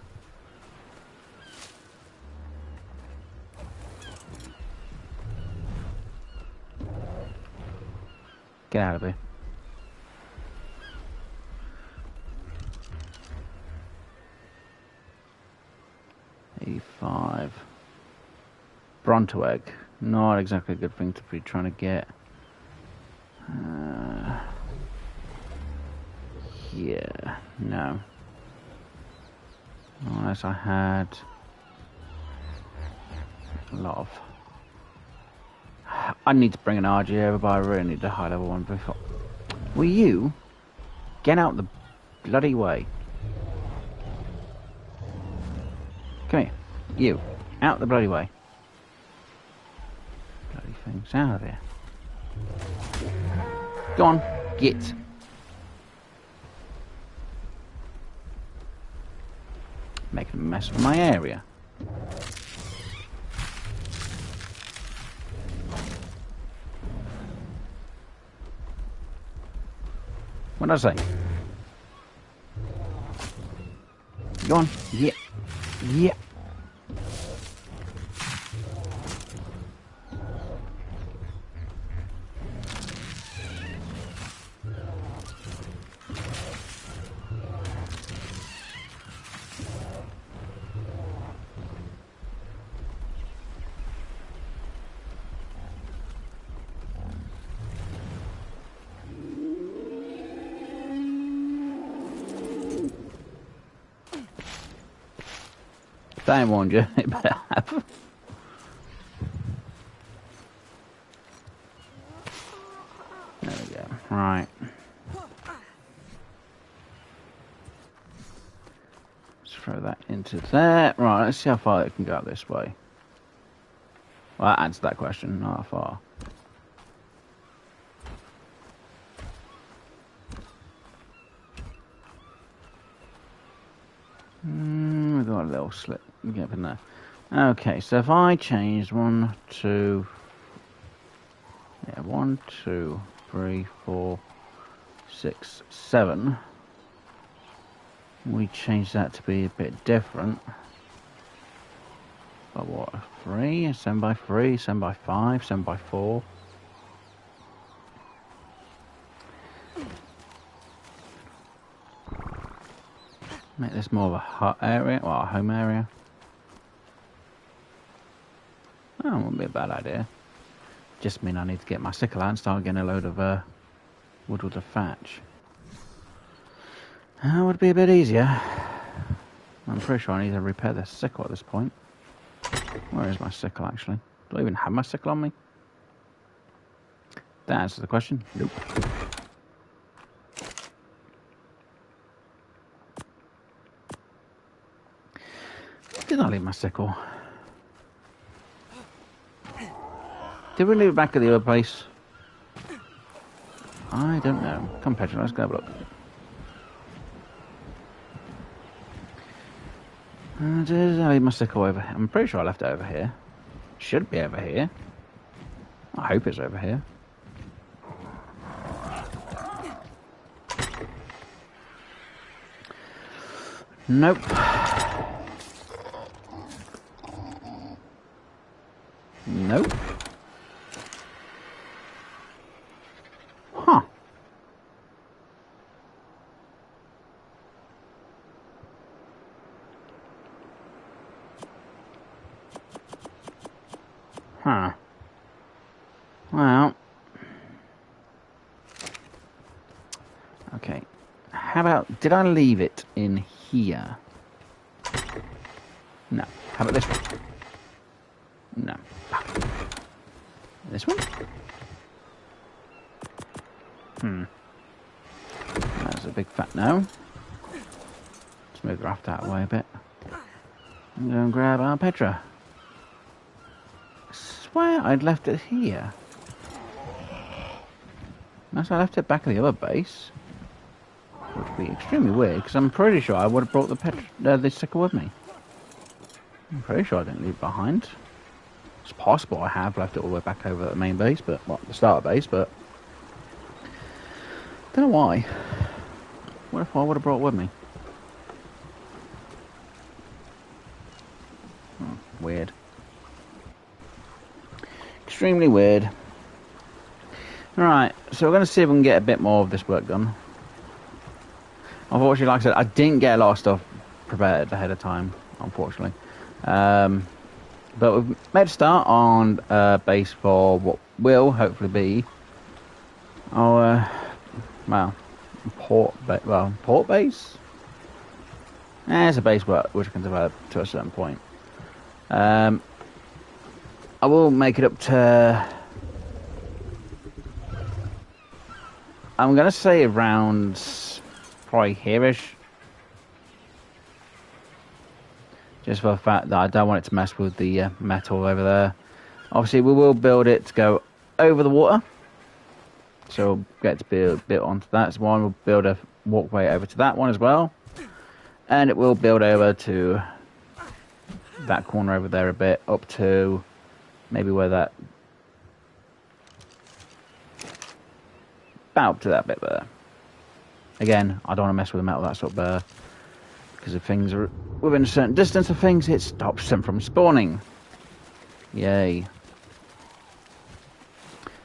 Get out of here. E5. Bronto egg. Not exactly a good thing to be trying to get. Yeah, no. Unless I had a lot of... I need to bring an RG over, but I really need a high level one before. Will you get out the bloody way? Come here. You. Out the bloody way. Bloody things out of here. Go on. Get. Making a mess of my area. What did I say? Go on. Yeah. Yeah. I warned you, it better have. There we go. Right. Let's throw that into there. Right, let's see how far it can go out this way. Well, that answers that question. Not how far. We've got a little slip gap in there. Okay, so if I change 1, 2, 1, 2, 3, 4, 6, 7, we change that to be a bit different. But what? 3, 7 by 3, 7 by 5, 7 by 4. Make this more of a hut area, well, a home area. Oh, wouldn't be a bad idea. Just mean I need to get my sickle out and start getting a load of wood with the thatch. That would be a bit easier. I'm pretty sure I need to repair the sickle at this point. Where is my sickle, actually? Do I even have my sickle on me? That answers the question. Nope. Did I leave my sickle? Did we leave it back at the other place? I don't know. Come, Petra, let's go have a look. Did I leave my sickle over here? I'm pretty sure I left it over here. Should be over here. I hope it's over here. Nope. Nope. Huh. Huh. Well. Okay. How about, did I leave it in here? No. How about this one? No. This one? That's a big fat no. Let's move the raft out of the way a bit. I'm going to grab our Petra. I swear I'd left it here. Unless I left it back at the other base. Which would be extremely weird, because I'm pretty sure I would have brought the sticker with me. I'm pretty sure I didn't leave it behind. It's possible I have left it all the way back over at the main base, but, well, the starter base, but... don't know why. What if I would have brought it with me? Oh, weird. Extremely weird. Alright, so we're going to see if we can get a bit more of this work done. Unfortunately, like I said, I didn't get a lot of stuff prepared ahead of time, unfortunately. But we've made a start on base for what will hopefully be our, well, port base? It's a base which I can develop to a certain point. I will make it up to... I'm going to say around... probably here-ish. Just for the fact that I don't want it to mess with the metal over there. Obviously, we will build it to go over the water. So we'll get to build onto that one. We'll build a walkway over to that one as well. And it will build over to that corner over there a bit. Up to maybe where that... about up to that bit there. Again, I don't want to mess with the metal that's up there, because if things are within a certain distance of things, it stops them from spawning. Yay.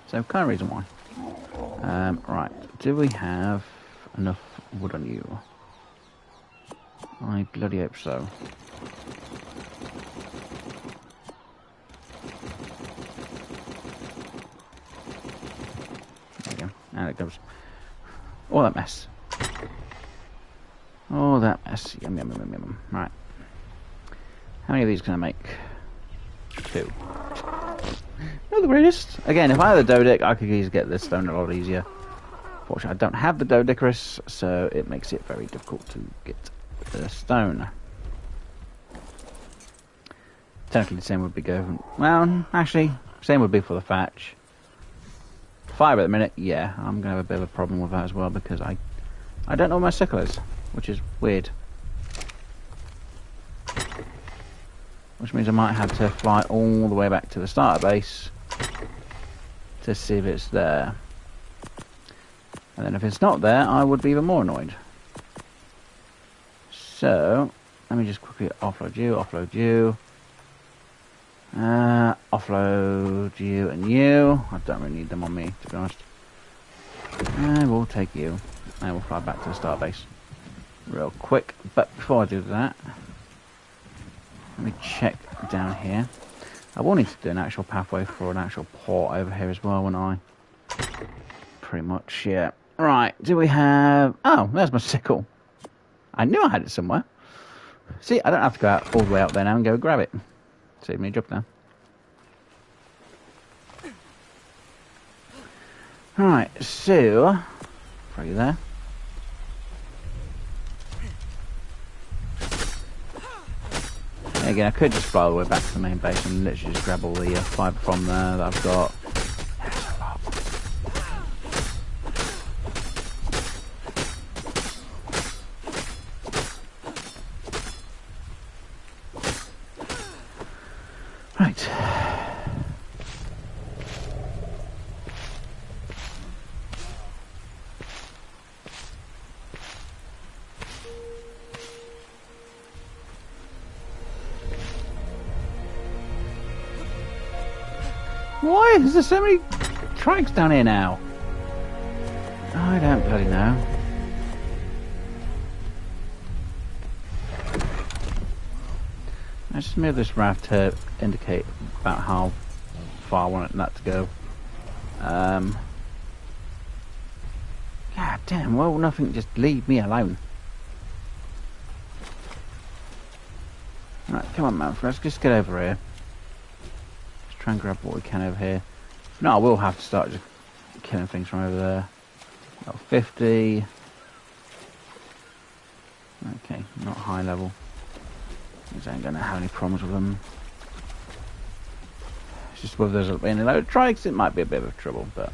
So, kind of reason why. Right, do we have enough wood on you? I bloody hope so. There we go, and it goes. All that mess. Oh, that mess. Yum, yum, yum, yum. Right. How many of these can I make? 2. Not the greatest. Again, if I had the Dodic, I could easily get this stone a lot easier. Fortunately, I don't have the Dodicarus, so it makes it very difficult to get the stone. Technically, the same would be going... well, actually, same would be for the thatch. 5 at the minute, yeah, I'm going to have a bit of a problem with that as well, because I don't know where my sickle is, which is weird. Which means I might have to fly all the way back to the starter base to see if it's there. And then if it's not there, I would be even more annoyed. So, let me just quickly offload you, offload you, and you. I don't really need them on me, to be honest. And we'll take you, and we'll fly back to the start base real quick. But before I do that, let me check down here. I will need to do an actual pathway for an actual port over here as well, won't I? Pretty much, yeah. Right, do we have... oh, there's my sickle. I knew I had it somewhere. See, I don't have to go out all the way out there now and go grab it. Save me a job now. Alright, so... throw you there. Again, I could just fly all the way back to the main base and literally just grab all the fibre from there that I've got. There's a lot. Right. Why is there so many tracks down here now? I don't bloody know. Let's just move this raft to indicate about how far I want that to go. God damn, well, nothing, just leave me alone. Right, come on, man, let's just get over here. Try and grab what we can over here. No, I will have to start just killing things from over there. Level 50. Okay, not high level. I ain't gonna have any problems with them. It's just whether there's any load of trikes, it might be a bit of trouble, but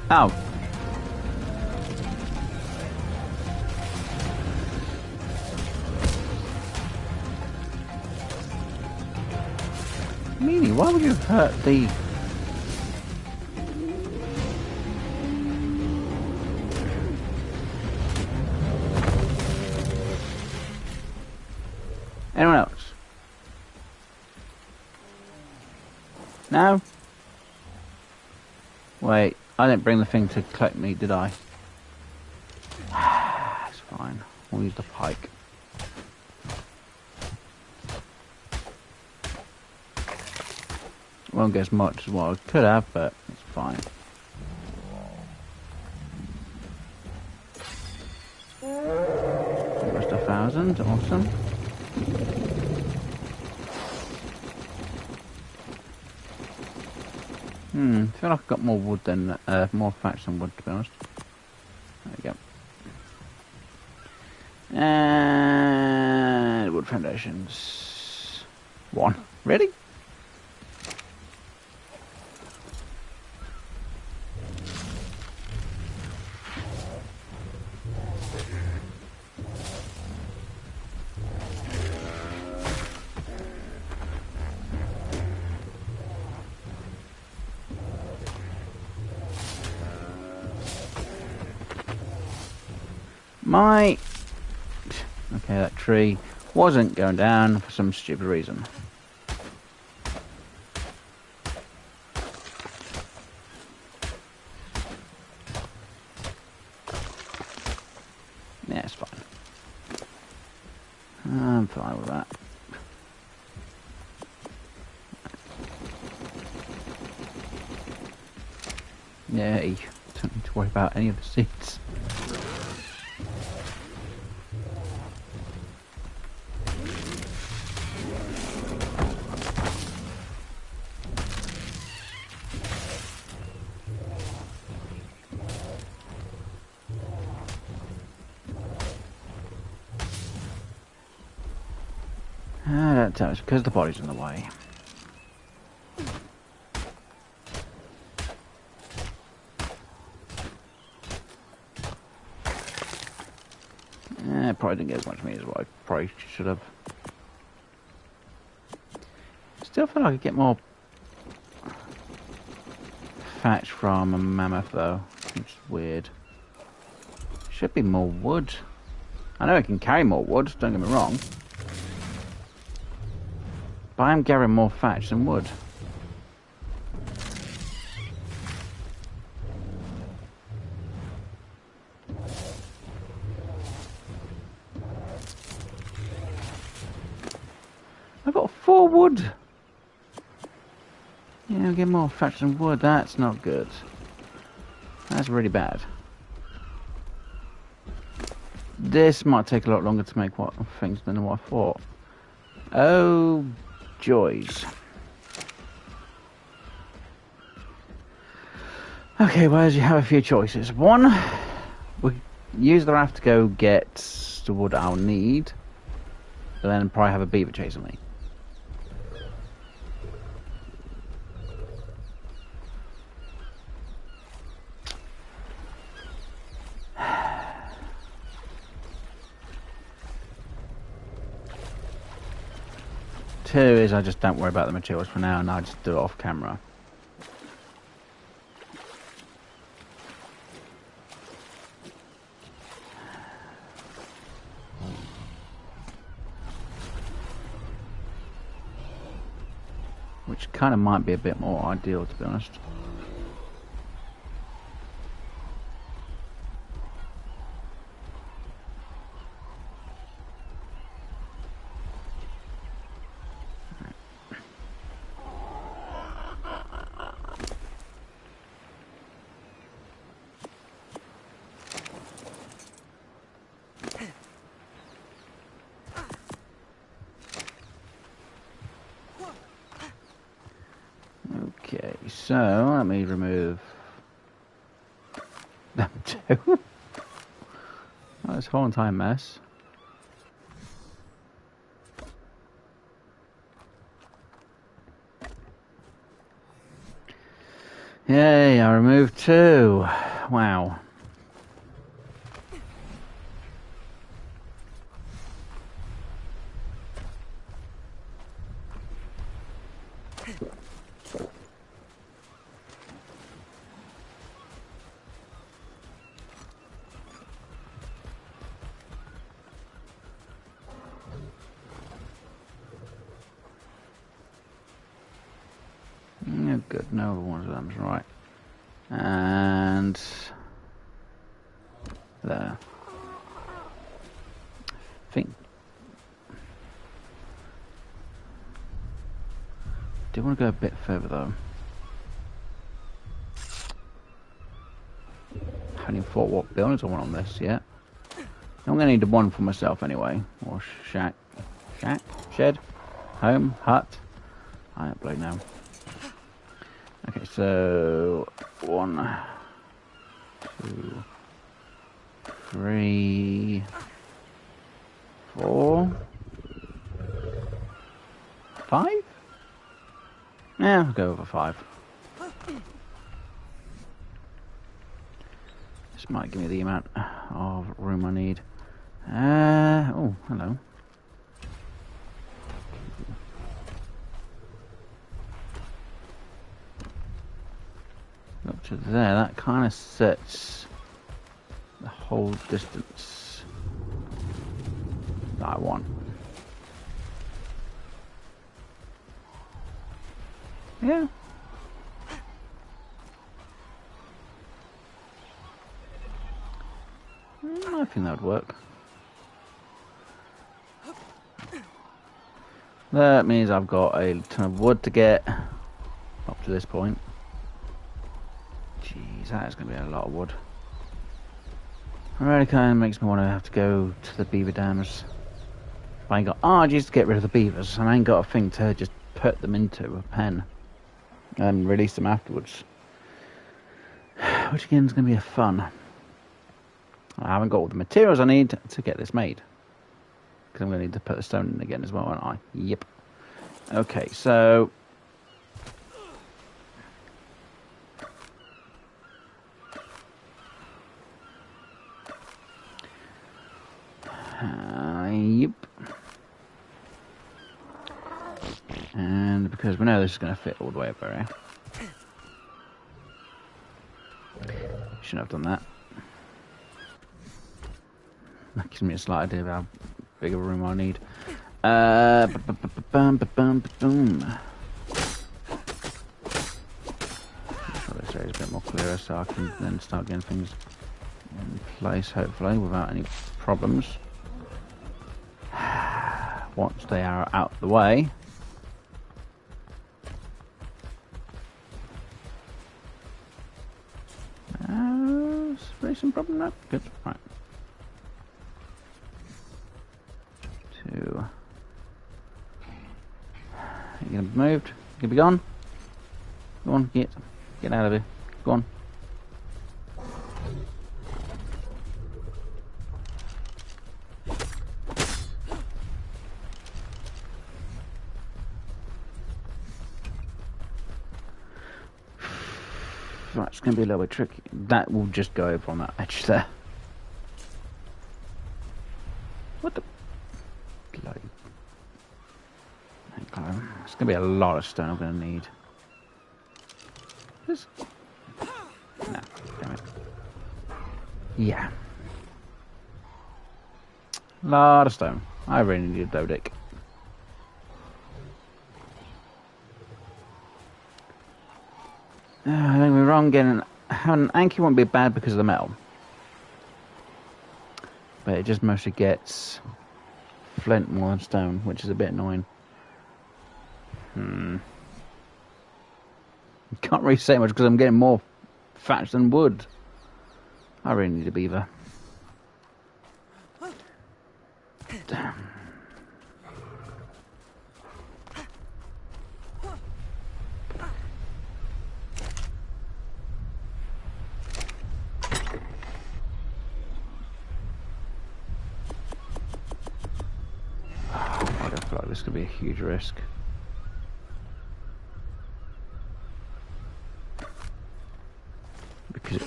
Oh. Meanie, why would you hurt the... Anyone else? No? Wait, I didn't bring the thing to collect me, did I? It's fine. We'll use the pike. Won't get as much as what I could have, but it's fine. Almost 1,000, awesome. I feel like I've got more wood than, more thatch than wood, to be honest. There we go. And wood foundations. 1. Ready? Okay, that tree wasn't going down for some stupid reason. Yeah, it's fine. I'm fine with that. Yeah, you don't need to worry about any of the seeds. Don't tell us, because the body's in the way. Probably didn't get as much meat as what I probably should have. Still feel like I could get more thatch from a mammoth though, which is weird. Should be more wood. I know I can carry more wood, don't get me wrong. But I am gathering more thatch than wood. I've got 4 wood. Yeah, I'll get more thatch than wood. That's not good. That's really bad. This might take a lot longer to make things than what I thought. Oh, joys. Okay, well, you have a few choices. 1, we use the raft to go get the wood I'll need, but then probably have a beaver chasing me. Two is I just don't worry about the materials for now and I just do it off camera. Which kind of might be a bit more ideal, to be honest. Okay, so let me remove them two. Oh, this whole entire mess. Yay, I removed 2. Wow. Yeah, good, no other ones of them's right. And there. I think. Do want to go a bit further though. I haven't even thought what buildings I want on this yet. I'm going to need one for myself anyway. Or shack. Shack? Shed? Home? Hut? I don't bloody know. Okay, so 1, 2, 3, 4, 5? Yeah, I'll go over 5. This might give me the amount of room I need. Oh, hello. Up to there, that kind of sets the whole distance that I want. Yeah. I think that would work. That means I've got a ton of wood to get up to this point. Jeez, that is going to be a lot of wood. Really kind of makes me want to have to go to the beaver dams. I ain't got RGs to get rid of the beavers, and I ain't got a thing to just put them into a pen and release them afterwards. Which again is going to be a fun. I haven't got all the materials I need to get this made. Because I'm going to need to put the stone in again as well, aren't I? Yep. Okay, so... yep. And because we know this is going to fit all the way up there. Shouldn't have done that. That gives me a slight idea of how big of a room I need. Boom. This area is a bit more clearer so I can then start getting things in place, hopefully, without any problems. Once they are out of the way. Is some problem? No? Good. Right. 2. You're gonna be moved. You're gonna be gone. Go on, get out of here. Go on. Right, it's going to be a little bit tricky. That will just go over on that edge there. What the... Bloody... It's going to be a lot of stone I'm going to need. Just... No, damn it. Yeah. Lot of stone. I really need a dodic. I think we're wrong getting... Having an Anki won't be bad because of the metal. But it just mostly gets flint more than stone, which is a bit annoying. Can't really say much because I'm getting more thatch than wood. I really need a beaver. Damn. I don't feel like this could be a huge risk.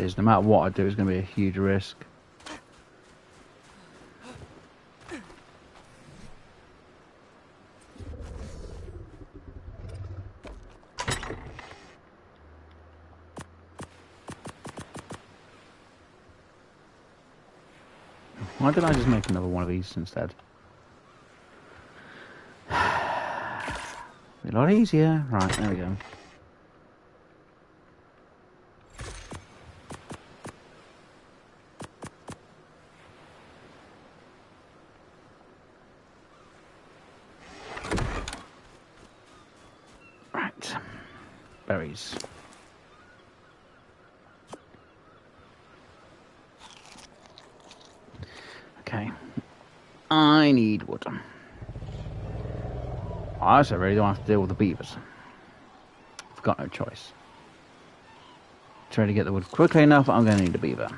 is no matter what I do, it's going to be a huge risk. Why did I just make another one of these instead? A lot easier. Right, there we go. Right. Berries. Okay. I need wood. I also really don't have to deal with the beavers. I've got no choice. Try to get the wood quickly enough, I'm going to need a beaver.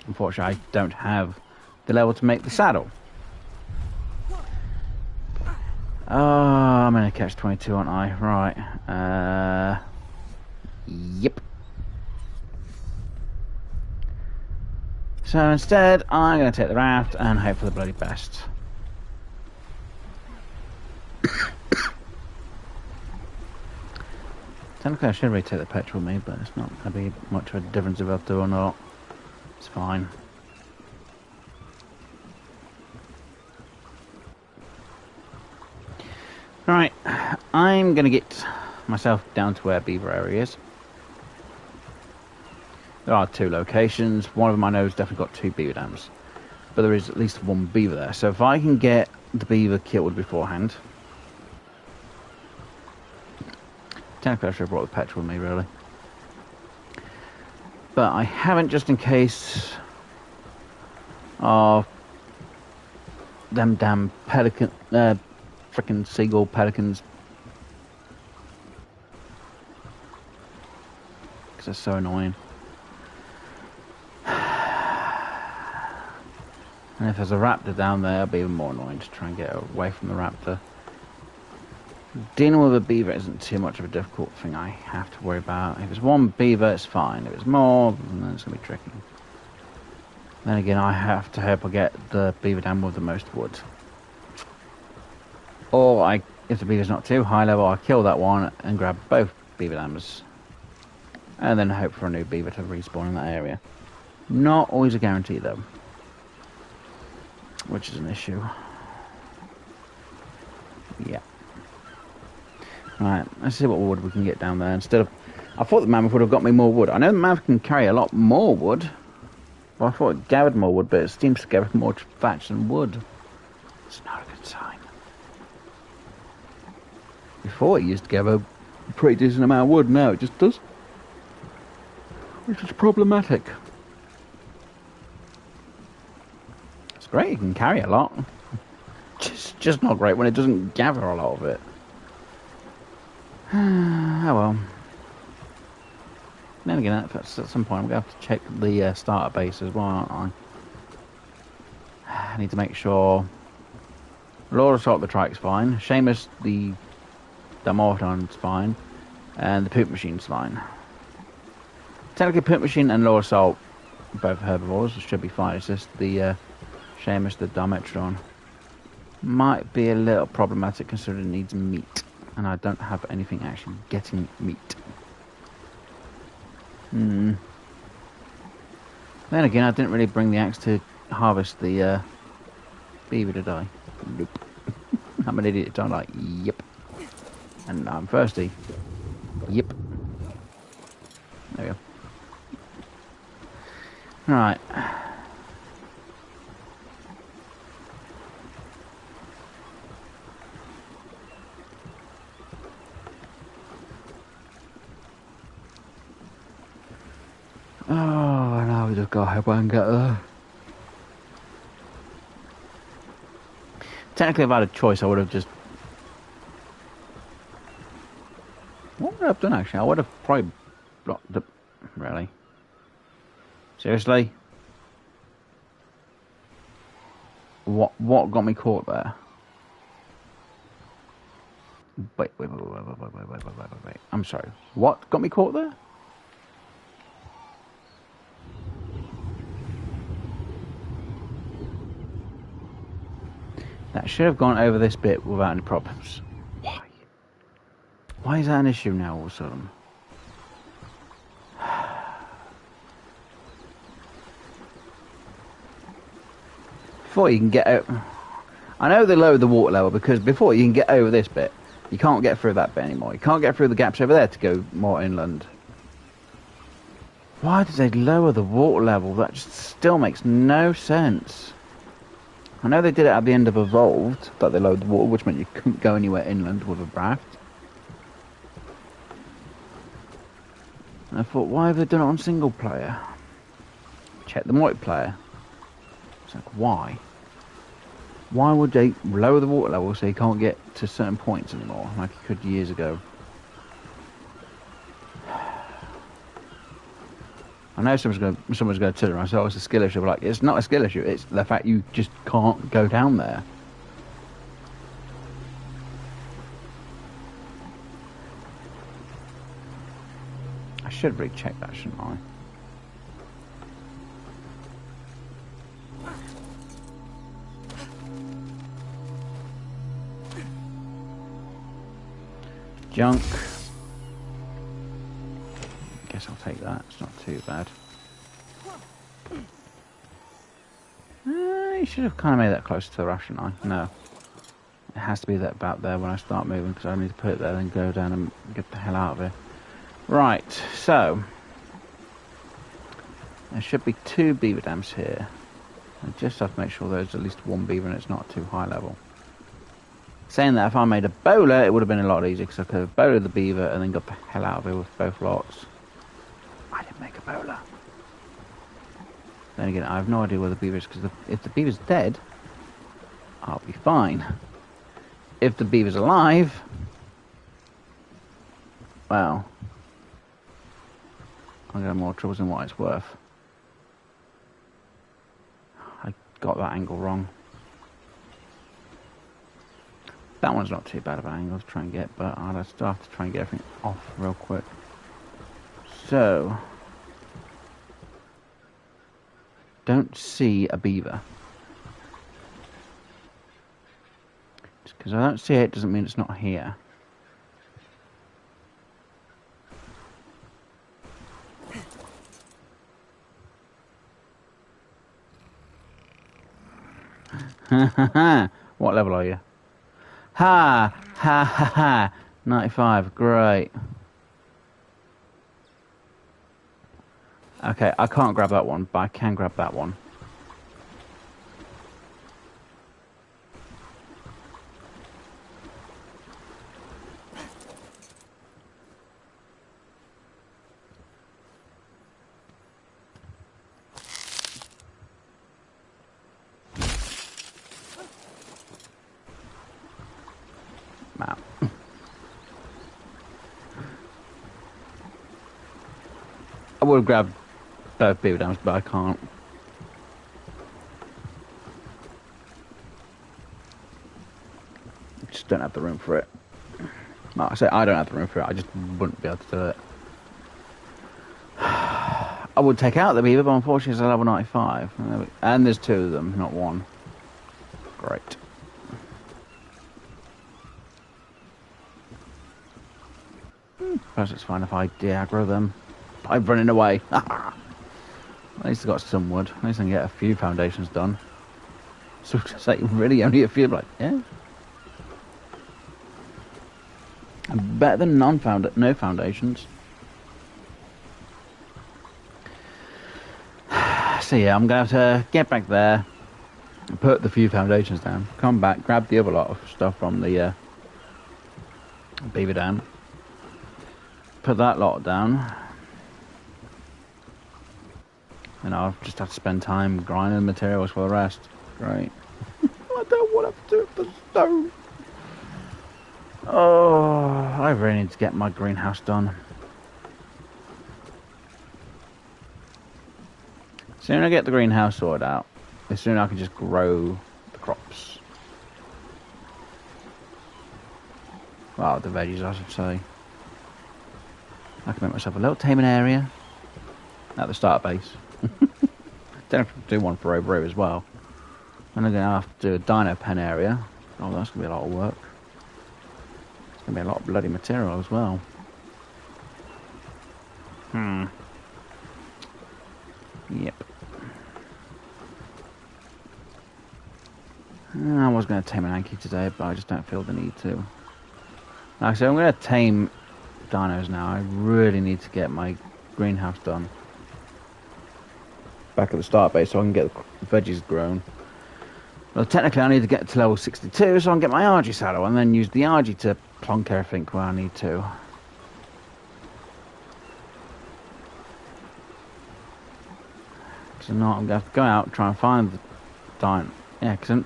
Unfortunately, I don't have the level to make the saddle. Oh, I'm going to catch 22, aren't I? Right. Yep. So instead, I'm going to take the raft and hope for the bloody best. Technically, I should really take the petrol with me, but it's not going to be much of a difference if I do or not. It's fine. Right, I'm going to get myself down to where beaver area is. There are 2 locations. One of them I know has definitely got 2 beaver dams. But there is at least 1 beaver there. So if I can get the beaver killed beforehand... Technically I should have brought the petrol with me, really. But I haven't, just in case of them damn pelican... frickin' seagull pelicans. Because they're so annoying. And if there's a raptor down there, it'll be even more annoying to try and get away from the raptor. Dealing with a beaver isn't too much of a difficult thing I have to worry about. If it's 1 beaver, it's fine. If it's more, then it's going to be tricky. Then again, I have to hope I get the beaver dam with the most wood. Or, if the beaver's not too high level, I kill that one and grab both beaver dams. And then hope for a new beaver to respawn in that area. Not always a guarantee, though. Which is an issue. Yeah. Right, let's see what wood we can get down there. Instead of... I thought the mammoth would have got me more wood. I know the mammoth can carry a lot more wood. Well, I thought it gathered more wood, but it seems to gather more thatch than wood. It's not a good sign. Before it used to gather a pretty decent amount of wood. Now it just does. Which is problematic. It's great, you can carry a lot. Just not great when it doesn't gather a lot of it. Oh well. Then again, at some point I'm going to have to check the starter base as well, aren't I? I need to make sure Lord Assault the Trike's fine, Seamus the Morton's fine, and the Poop Machine's fine. Technically Poop Machine and Lord Assault, both herbivores, should be fine. It's just the Seamus the Dimetrodon might be a little problematic considering it needs meat. And I don't have anything actually getting meat. Then again, I didn't really bring the axe to harvest the beaver, did I? Nope. I'm an idiot, don't I? Yep. And I'm thirsty. Yep. There we go. Right. Oh, now we just gotta hope I can get there. Technically, if I had a choice, I would have just... What would I have done, actually? I would have probably blocked the... Really? Seriously? What got me caught there? Wait. I'm sorry. What got me caught there? That should have gone over this bit without any problems. Why? Why is that an issue now all of a sudden? Before you can get out... I know they lowered the water level because before you can get over this bit, you can't get through that bit anymore. You can't get through the gaps over there to go more inland. Why did they lower the water level? That just still makes no sense. I know they did it at the end of Evolved, that they lowered the water, which meant you couldn't go anywhere inland with a raft. And I thought, why have they done it on single player? Check the multiplayer. It's like, why? Why would they lower the water level so you can't get to certain points anymore, like you could years ago? I know someone's going to turn around and say, oh, it's a skill issue. But like, it's not a skill issue. It's the fact you just can't go down there. I should really check that, shouldn't I? Junk. Guess I'll take that. It's not too bad. You should have kind of made that closer to the raft, shouldn't I? No. It has to be that about there when I start moving, because I need to put it there and go down and get the hell out of here. Right, so there should be 2 beaver dams here. I just have to make sure there's at least 1 beaver and it's not too high level. Saying that, if I made a bowler, it would have been a lot easier because I could have bowled the beaver and then got the hell out of here with both lots. I didn't make a bowler. Then again, I have no idea where the beaver is, because if the beaver's dead, I'll be fine. If the beaver's alive, well, I'm going to have more troubles than what it's worth. I got that angle wrong. That one's not too bad of an angle to try and get, but I'll still have to try and get everything off real quick. So, don't see a beaver. Just because I don't see it doesn't mean it's not here. What level are you? Ha! Ha ha ha! 95, great. Okay, I can't grab that one, but I can grab that one. Wow. I would have grabbed both beaver dams, but I can't. I just don't have the room for it. Like I say, I don't have the room for it. I just wouldn't be able to do it. I would take out the beaver, but unfortunately it's a level 95. And there's 2 of them, not 1. Great. Perhaps it's fine if I de-aggro them by running away. At least I've got some wood. At least I can get a few foundations done. So to say, really only a few, like, yeah. Better than no foundations. So yeah, I'm going to have to get back there, and put the few foundations down, come back, grab the other lot of stuff from the beaver dam, put that lot down, and I'll just have to spend time grinding materials for the rest. Great. I don't want to do the stone. Oh, I really need to get my greenhouse done. The sooner I get the greenhouse sorted out, the sooner I can just grow the crops. Well, the veggies, I should say. I can make myself a little taming area at the start base. Don't have to do one for over here as well. And I'm going to have to do a dino pen area. Oh, that's going to be a lot of work. It's going to be a lot of bloody material as well. Yep. I was going to tame an Anki today, but I just don't feel the need to. Like I said, I'm going to tame dinos now. I really need to get my greenhouse done. Back at the start base so I can get the veggies grown. Well, technically I need to get to level 62 so I can get my RG saddle and then use the RG to plonk everything where I need to. So now I'm going to have to go out and try and find the dino. Yeah, because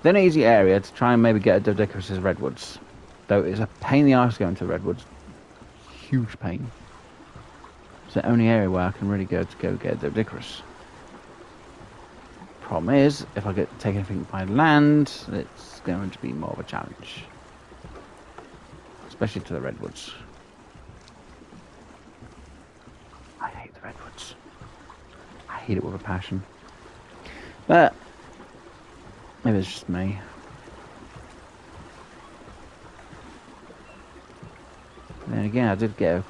the only easy area to try and maybe get a Doedicurus is redwoods. Though it's a pain in the arse going to redwoods. Huge pain. It's the only area where I can really go to get a Doedicurus. Problem is, if I get to take anything by land, it's going to be more of a challenge. Especially to the redwoods. I hate the redwoods. I hate it with a passion. But maybe it's just me. Then again, I did get a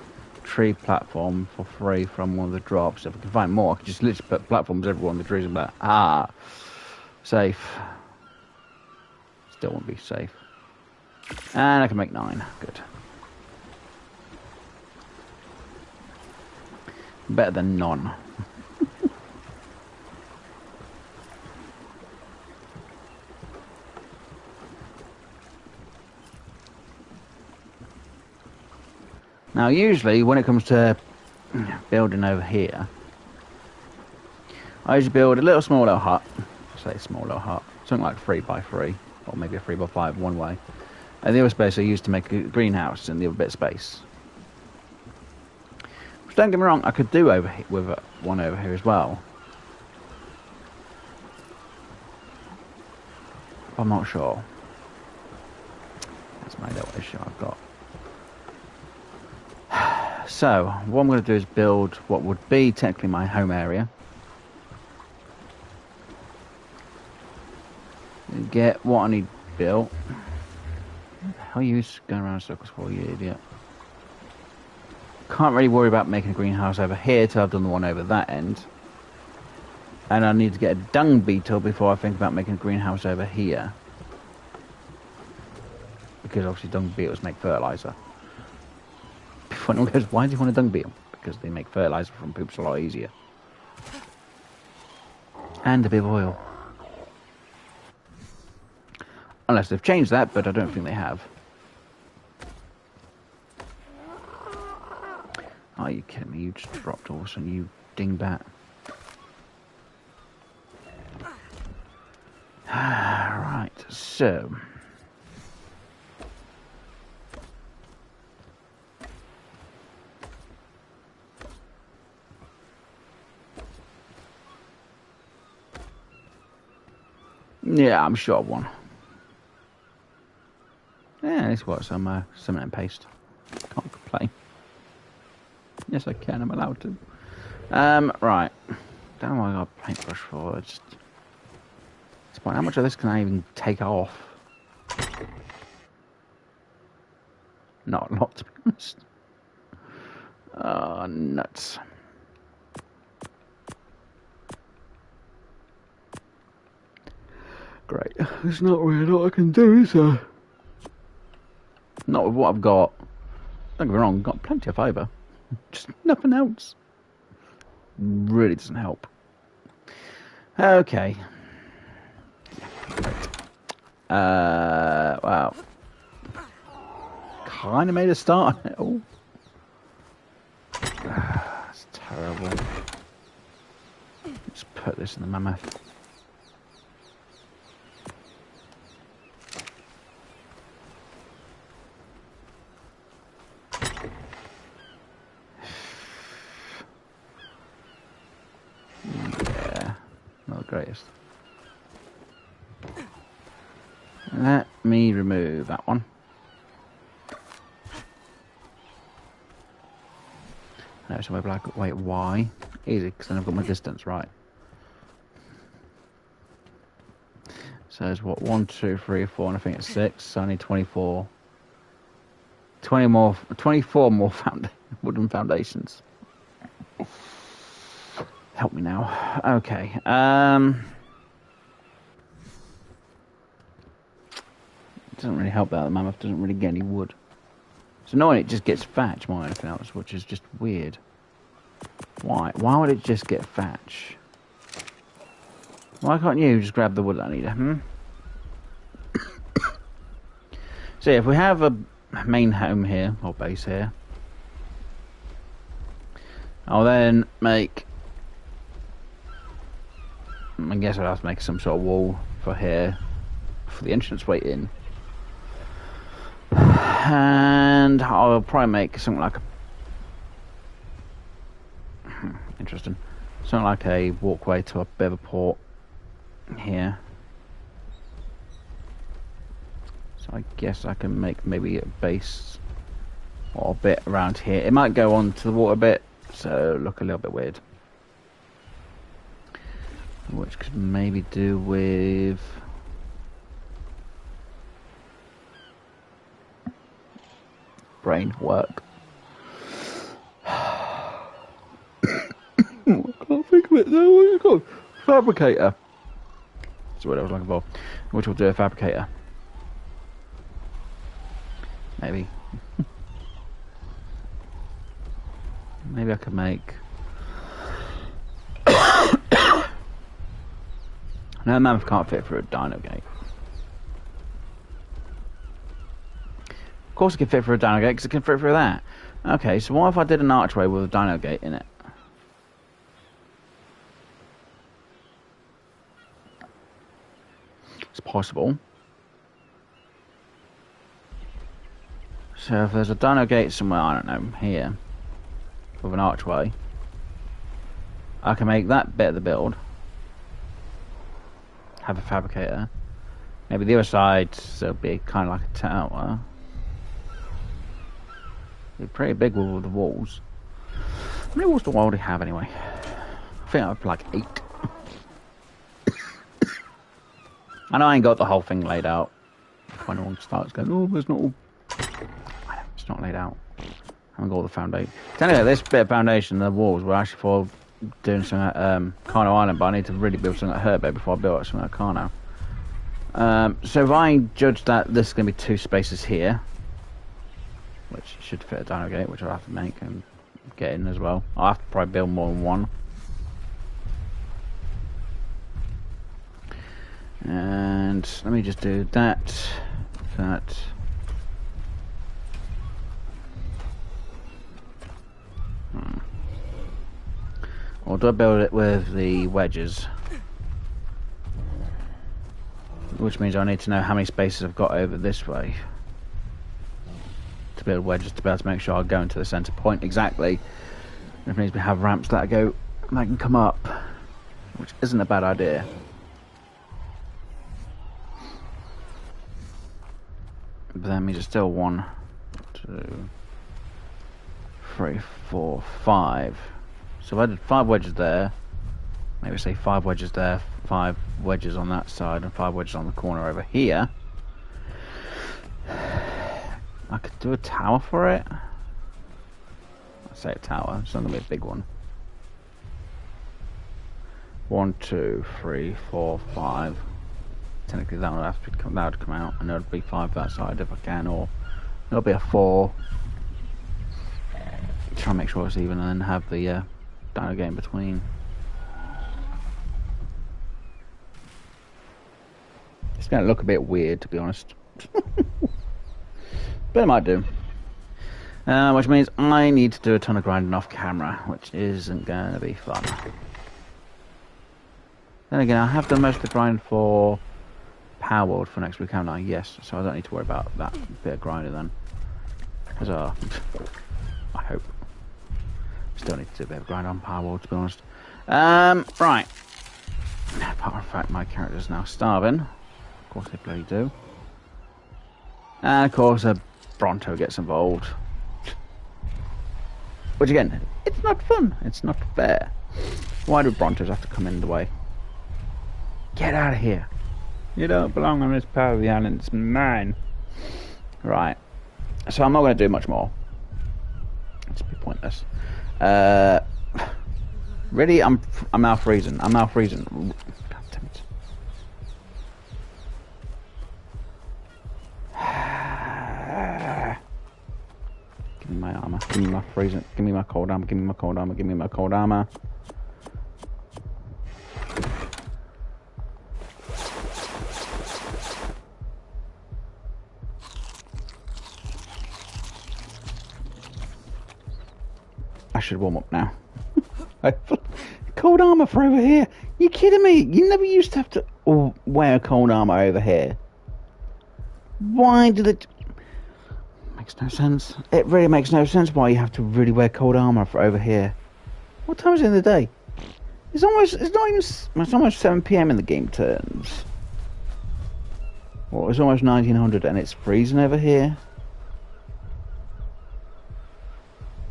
tree platform for free from one of the drops. If I can find more, I can just literally put platforms everywhere on the trees and be like, safe. Still won't be safe. And I can make 9. Good. Better than none. Now, usually, when it comes to building over here, I usually build a small little hut. Say small little hut. Something like 3x3, or maybe a 3x5 one way. And the other space I use to make a greenhouse and the other bit of space. Which, don't get me wrong, I could do over here, with one over here as well. I'm not sure. That's my little issue I've got. So, what I'm going to do is build what would be technically my home area. Get what I need built. What the hell are you going around in circles for, you idiot? Can't really worry about making a greenhouse over here till I've done the one over that end. And I need to get a dung beetle before I think about making a greenhouse over here. Because obviously dung beetles make fertilizer. Before anyone goes, why do you want a dung beetle? Because they make fertilizer from poops a lot easier. And a bit of oil. Unless they've changed that, but I don't think they have. Are you kidding me? You just dropped all of a sudden, you dingbat. Right, so... yeah, I'm sure of one. Yeah, this was some cement and paste. Can't complain. Yes, I can. I'm allowed to. Right. Don't know what I got a paintbrush for. It's how much of this can I even take off? Not a lot, to be honest. Oh, nuts. Great. There's not really a lot I can do, is there? Not with what I've got. Don't get me wrong, I've got plenty of fibre. Just nothing else. Really doesn't help. Okay. Wow. Kind of made a start on it. Oh. That's terrible. Let's put this in the mammoth. Yeah, not the greatest. Let me remove that one. No, so maybe like, wait, why? Easy, because then I've got my distance right. So it's what, 1, 2, 3, 4, and I think it's 6. So I need 24. 24 more wooden foundations. Help me now. Okay. It doesn't really help that the mammoth doesn't really get any wood. So knowing it just gets thatch more than anything else, which is just weird. Why? Why would it just get thatch? Why can't you just grab the wood that I need? So if we have a main home here, or base here, I'll then make... I guess I'll have to make some sort of wall for here, for the entranceway in. And I'll probably make something like a... Interesting. Something like a walkway to a bit of a port here. So I guess I can make maybe a base or a bit around here. It might go on to the water a bit, so look a little bit weird. Which could maybe do with... brain work. I can't think of it though. What is it called? Fabricator. That's what I was looking for. Which will do a fabricator. Maybe. Maybe I could make... No, mammoth can't fit through a dino gate. Of course it can fit through a dino gate, because it can fit through that. Okay, so what if I did an archway with a dino gate in it? It's possible. So if there's a dino gate somewhere, I don't know, here, with an archway, I can make that bit of the build, have a fabricator. Maybe the other side, so it'll be kind of like a tower. Be pretty big with all the walls. How many walls do I already have anyway? I think I have like 8. I know I ain't got the whole thing laid out. If anyone starts going, oh, there's not all... I know, it's not laid out. I haven't got all the foundation. Anyway, this bit of foundation, the walls were actually for doing something at Carno Island, but I need to really build something at Herbe before I build something at Carno. So if I judge that this is going to be 2 spaces here, which should fit a dino gate, which I'll have to make and get in as well. I'll have to probably build more than one. And let me just do that. Or do I build it with the wedges? Which means I need to know how many spaces I've got over this way to build wedges to be able to make sure I go into the centre point exactly. It means we have ramps that go and I can come up, which isn't a bad idea. But that means it's still 1, 2, 3, 4, 5. So if I did 5 wedges there, maybe say 5 wedges there, 5 wedges on that side, and 5 wedges on the corner over here. I could do a tower for it. I say a tower, it's not going to be a big one. 1, 2, 3, 4, 5. Technically that would have to come out, and there would be 5 that side if I can, or there'll be a 4. Try and make sure it's even, and then have the dino gate in between. It's going to look a bit weird, to be honest. But it might do. Which means I need to do a ton of grinding off camera, which isn't going to be fun. Then again, I have done most of the grind for Power World for next week, haven't I? Yes, so I don't need to worry about that bit of grinding then. Huzzah. I hope. Still need to do a bit of grind on Power World, to be honest. Right. Apart from the fact my character's now starving. Of course they bloody do. And of course a Bronto gets involved. Which again, it's not fun. It's not fair. Why do Brontos have to come in the way? Get out of here. You don't belong on this part of the island. It's mine. Right. So I'm not going to do much more. It's a bit pointless. Really, I'm now freezing. I'm now freezing. God damn it. Give me my armor. Give me my freezing. Give me my cold armor. Give me my cold armor. Give me my cold armor. I should warm up now. Cold armor for over here. You kidding me? You never used to have to wear cold armor over here. Why did it? Makes no sense. It really makes no sense why you have to really wear cold armor for over here. What time is it in the day? It's almost 7 PM in the game turns. Well, it's almost 1900 and it's freezing over here.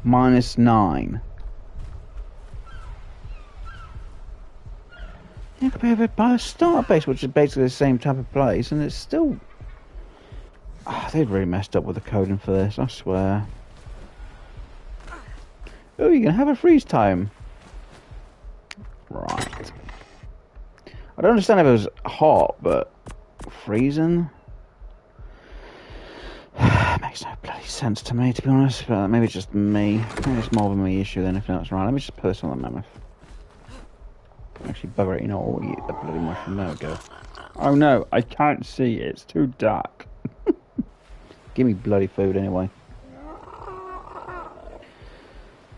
-9. Yeah, could be over by a start base, which is basically the same type of place, and it's still. Oh, they've really messed up with the coding for this, I swear. Oh, you're gonna have a freeze time. Right. I don't understand if it was hot, but freezing makes no bloody sense to me, to be honest. But maybe it's just me. Maybe it's more of a me issue than anything else. Right, let me just put this on the mammoth. Actually, bugger it, you know what? We'll eat the bloody mushroom. There we go. Oh no, I can't see. It's too dark. Give me bloody food anyway.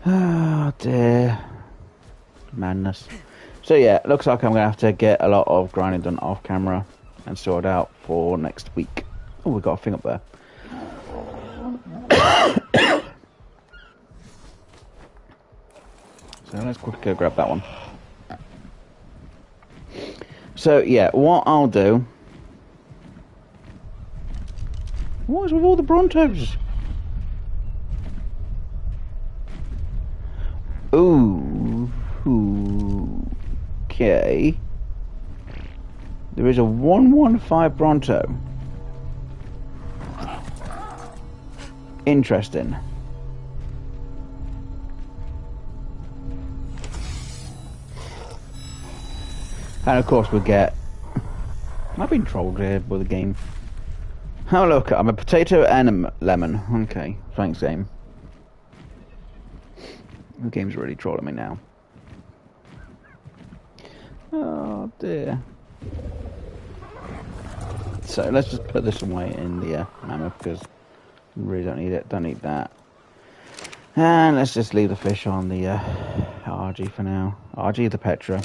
Oh dear. Madness. So yeah, it looks like I'm going to have to get a lot of grinding done off camera and sort out for next week. Oh, we've got a thing up there. So let's quickly go grab that one. So yeah, what I'll do... What is with all the Brontos? Ooh. Okay. There is a 115 Bronto. Interesting. And of course we get... I've been trolled here with the game. Oh look, I'm a potato and a lemon. Okay, thanks game. The game's really trolling me now. Oh dear. So let's just put this away in the mammoth because we really don't need it. Don't need that. And let's just leave the fish on the RG for now. RG the Petra.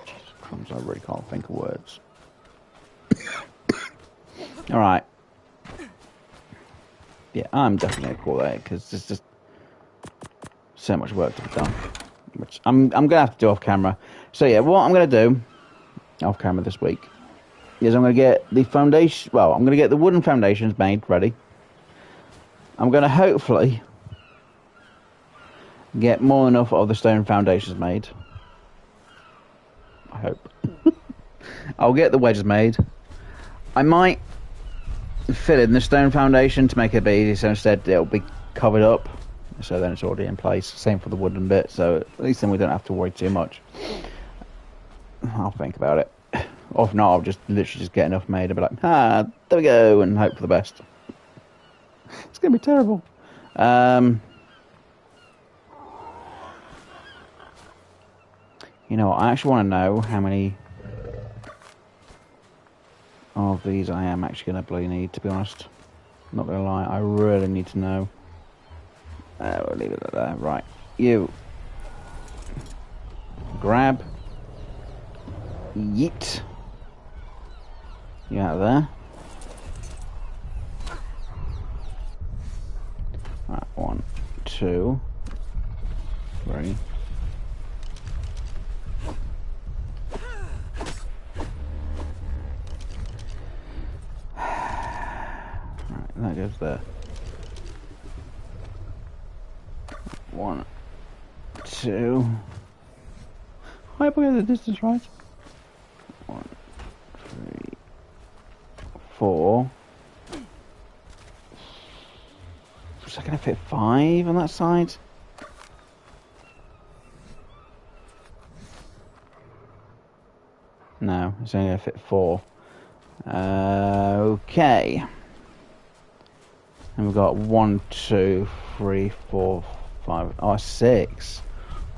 Jesus crumbs, I really can't think of words. Alright. Yeah, I'm definitely going to call that because there's just so much work to be done. Which I'm going to have to do off camera. So yeah, what I'm going to do off camera this week is I'm going to get the foundation... Well, I'm going to get the wooden foundations made ready. I'm going to hopefully get more than enough of the stone foundations made. I hope. I'll get the wedges made. I might fill in the stone foundation to make it a bit easier, so instead it'll be covered up, so then it's already in place. Same for the wooden bit, so at least then we don't have to worry too much. I'll think about it. Or if not, I'll just literally just get enough made and be like, there we go, and hope for the best. It's gonna be terrible. You know what, I actually want to know how many of these I am actually going to bloody need, to be honest. I'm not going to lie, I really need to know. We'll leave it at that. Right, you. Grab. Yeet. You out of there. Right, 1, 2, 3. That goes there. 1, 2. I hope I get the distance right. 1, 3, 4. Is that going to fit 5 on that side? No, it's only going to fit 4. Okay. And we've got 1, 2, 3, 4, 5. Oh, 6.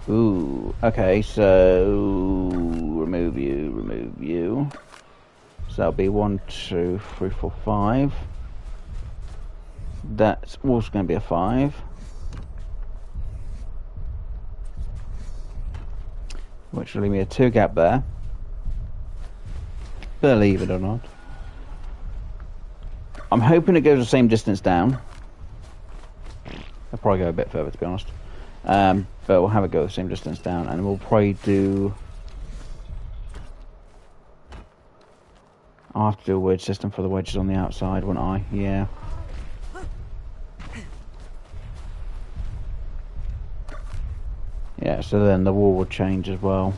Ooh. Okay, so remove you. So that'll be 1, 2, 3, 4, 5. That's also going to be a 5. Which will leave me a 2 gap there. Believe it or not. I'm hoping it goes the same distance down. I'll probably go a bit further, to be honest. But we'll have it go the same distance down, and we'll probably do... I'll have to do a wedge system for the wedges on the outside, wouldn't I? Yeah. Yeah, so then the wall would change as well.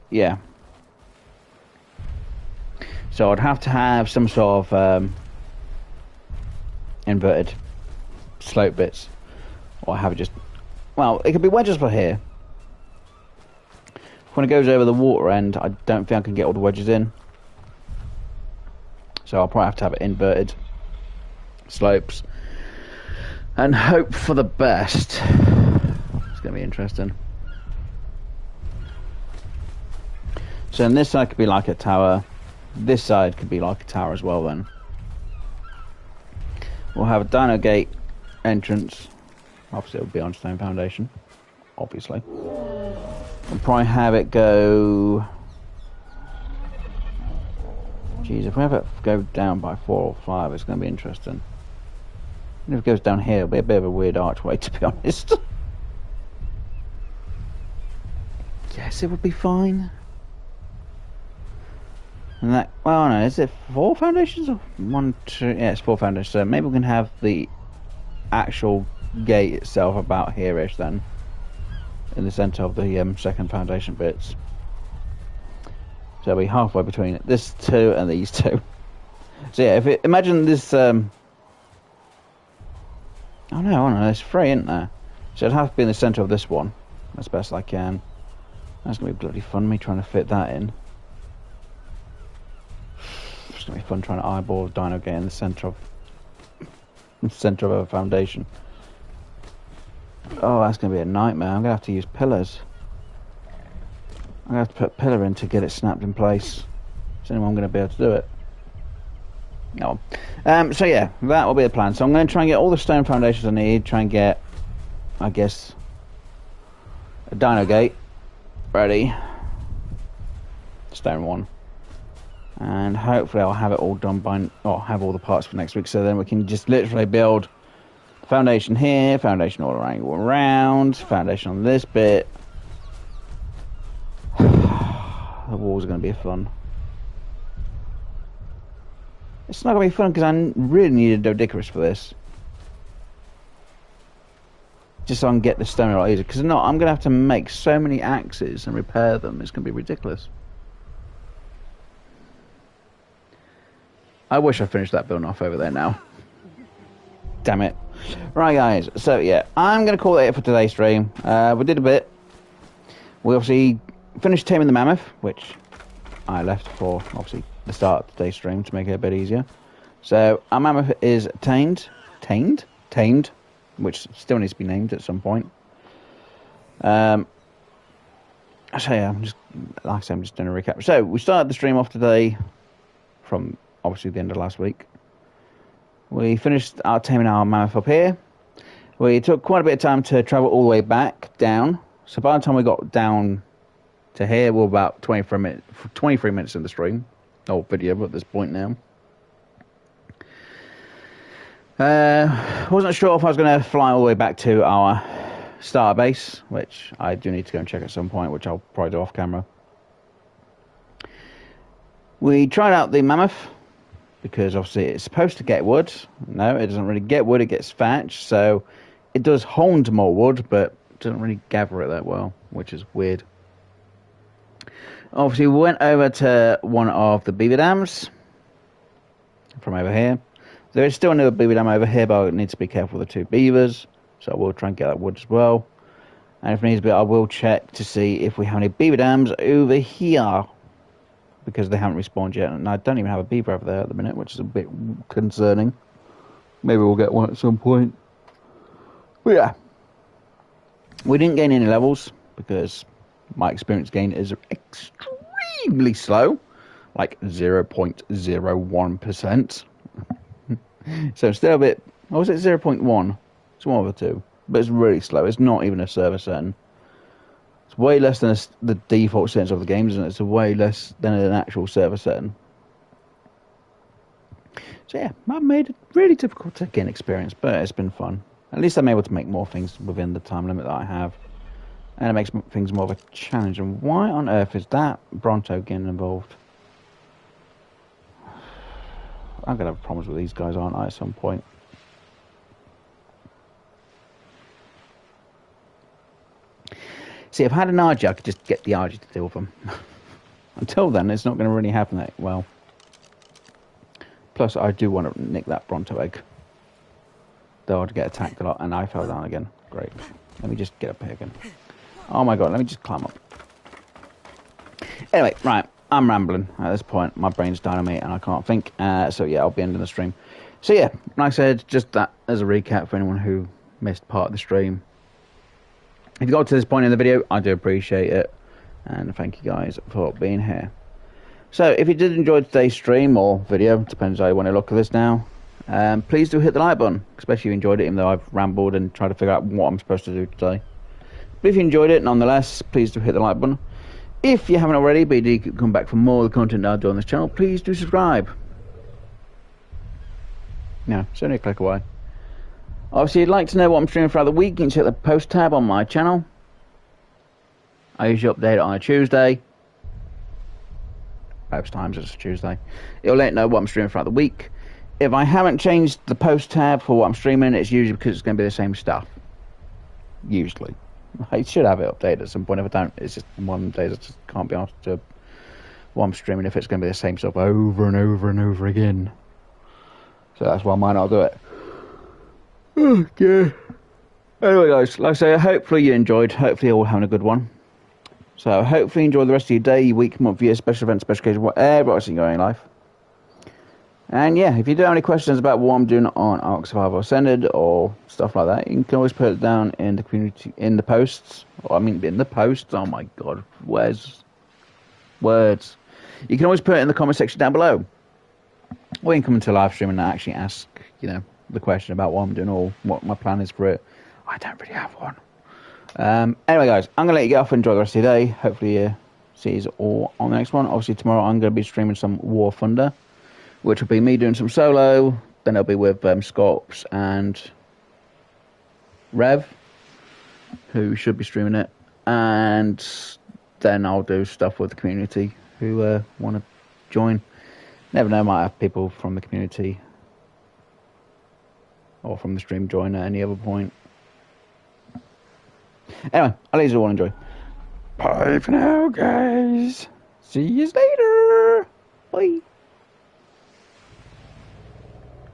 Yeah. So I'd have to have some sort of inverted slope bits, or have it just... Well, it could be wedges for here. When it goes over the water end, I don't think I can get all the wedges in. So I'll probably have to have it inverted slopes. And hope for the best. It's going to be interesting. So on this side could be like a tower. This side could be like a tower as well then. We'll have a dino gate entrance. Obviously it'll be on stone foundation. Obviously. We'll probably have it go... Geez, if we have it go down by 4 or 5, it's going to be interesting. And if it goes down here, it'll be a bit of a weird archway, to be honest. Yes, it would be fine. And that, well, no, is it 4 foundations or 1, 2? Yeah, it's 4 foundations. So maybe we can have the actual gate itself about here-ish then, in the centre of the second foundation bits. So it'll be halfway between this 2 and these 2. So yeah, if it, imagine this. Oh no, there's 3, isn't there? So it'd have to be in the centre of this one, as best I can. That's gonna be bloody fun, me trying to fit that in. It's gonna be fun trying to eyeball dino gate in the centre of a foundation. Oh, that's gonna be a nightmare. I'm gonna have to use pillars. I'm gonna have to put a pillar in to get it snapped in place. Is anyone gonna be able to do it? No. So yeah, that will be the plan. So I'm going to try and get all the stone foundations I need. Try and get, I guess, a dino gate ready. Stone one. And hopefully I'll have it all done by, or have all the parts for next week. So then we can just literally build foundation here, foundation all around, foundation on this bit. The walls are going to be fun. It's not going to be fun because I really need a Dodicarus for this. Just so I can get the stone a lot easier. Because if not, I'm going to have to make so many axes and repair them. It's going to be ridiculous. I wish I finished that building off over there now. Damn it. Right, guys. So, yeah. I'm going to call it for today's stream. We did a bit. We obviously finished taming the mammoth, which I left for, obviously, the start of today's stream to make it a bit easier. So our mammoth is tamed, which still needs to be named at some point. So yeah, I'm just doing a recap. So we started the stream off today from obviously the end of last week. We finished our taming our mammoth up here. We took quite a bit of time to travel all the way back down. So by the time we got down to here, we're about 23 minutes in the stream. Or video at this point now. Wasn't sure if I was going to fly all the way back to our starter base, which I do need to go and check at some point, which I'll probably do off camera. We tried out the mammoth, because obviously it's supposed to get wood. No, it doesn't really get wood, it gets thatch, so it does hold more wood, but doesn't really gather it that well, which is weird. Obviously, we went over to one of the beaver dams from over here. There is still another beaver dam over here, but I need to be careful with the 2 beavers. So I will try and get that wood as well. And if needs be, I will check to see if we have any beaver dams over here. Because they haven't respawned yet. And I don't even have a beaver over there at the minute, which is a bit concerning. Maybe we'll get one at some point. But yeah. We didn't gain any levels because my experience gain is extremely slow. Like 0.01%. So still a bit... Or was it 0.1? It's one of the two. But it's really slow. It's not even a server setting. It's way less than the default settings of the game, isn't it? It's way less than an actual server setting. So yeah, that made it really difficult to gain experience, but it's been fun. At least I'm able to make more things within the time limit that I have. And it makes things more of a challenge. And why on earth is that Bronto getting involved? I'm going to have problems with these guys, aren't I, at some point? See, if I had an RG, I could just get the RG to deal with them. Until then, it's not going to really happen that well. Plus, I do want to nick that Bronto egg. Though I'd get attacked a lot, and I fell down again. Great. Let me just get up here again. Oh my god, let me just climb up. Anyway, right, I'm rambling at this point. My brain's dying on me, and I can't think. So yeah, I'll be ending the stream. So yeah, like I said, just that as a recap for anyone who missed part of the stream. If you got to this point in the video, I do appreciate it. And thank you guys for being here. So, if you did enjoy today's stream or video, depends how you want to look at this now, please do hit the like button. Especially if you enjoyed it, even though I've rambled and tried to figure out what I'm supposed to do today. But if you enjoyed it, nonetheless, please do hit the like button. If you haven't already, but you do come back for more of the content that I do on this channel, please do subscribe. No, it's only a click away. Obviously, if you'd like to know what I'm streaming throughout the week, you can check the post tab on my channel. I usually update it on a Tuesday. Most times it's a Tuesday. It'll let you know what I'm streaming throughout the week. If I haven't changed the post tab for what I'm streaming, it's usually because it's going to be the same stuff. Usually. I should have it updated at some point. If I don't, it's just one of the days I just can't be asked to what I'm streaming if it's going to be the same stuff over and over and over again. So that's why I might not do it. Okay. Anyway guys, like I say, hopefully you enjoyed. Hopefully you're all having a good one. So hopefully you enjoy the rest of your day, your week, month, year, special event, special occasion, whatever else you're going in life. And yeah, if you do have any questions about what I'm doing on Ark Survival Ascended or stuff like that, you can always put it down in the community, in the posts. Or, I mean, in the posts. Oh my god, where's words? You can always put it in the comment section down below. Or you can come into a live stream and actually ask, you know, the question about what I'm doing or what my plan is for it. I don't really have one. Anyway guys, I'm going to let you get off and enjoy the rest of your day. Hopefully see you all on the next one. Obviously tomorrow I'm going to be streaming some War Thunder, which will be me doing some solo. Then it'll be with Scorps and Rev, who should be streaming it. And then I'll do stuff with the community who want to join. Never know, might have people from the community or from the stream join at any other point. Anyway, I'll let you all enjoy. Bye for now, guys. See you later. Bye.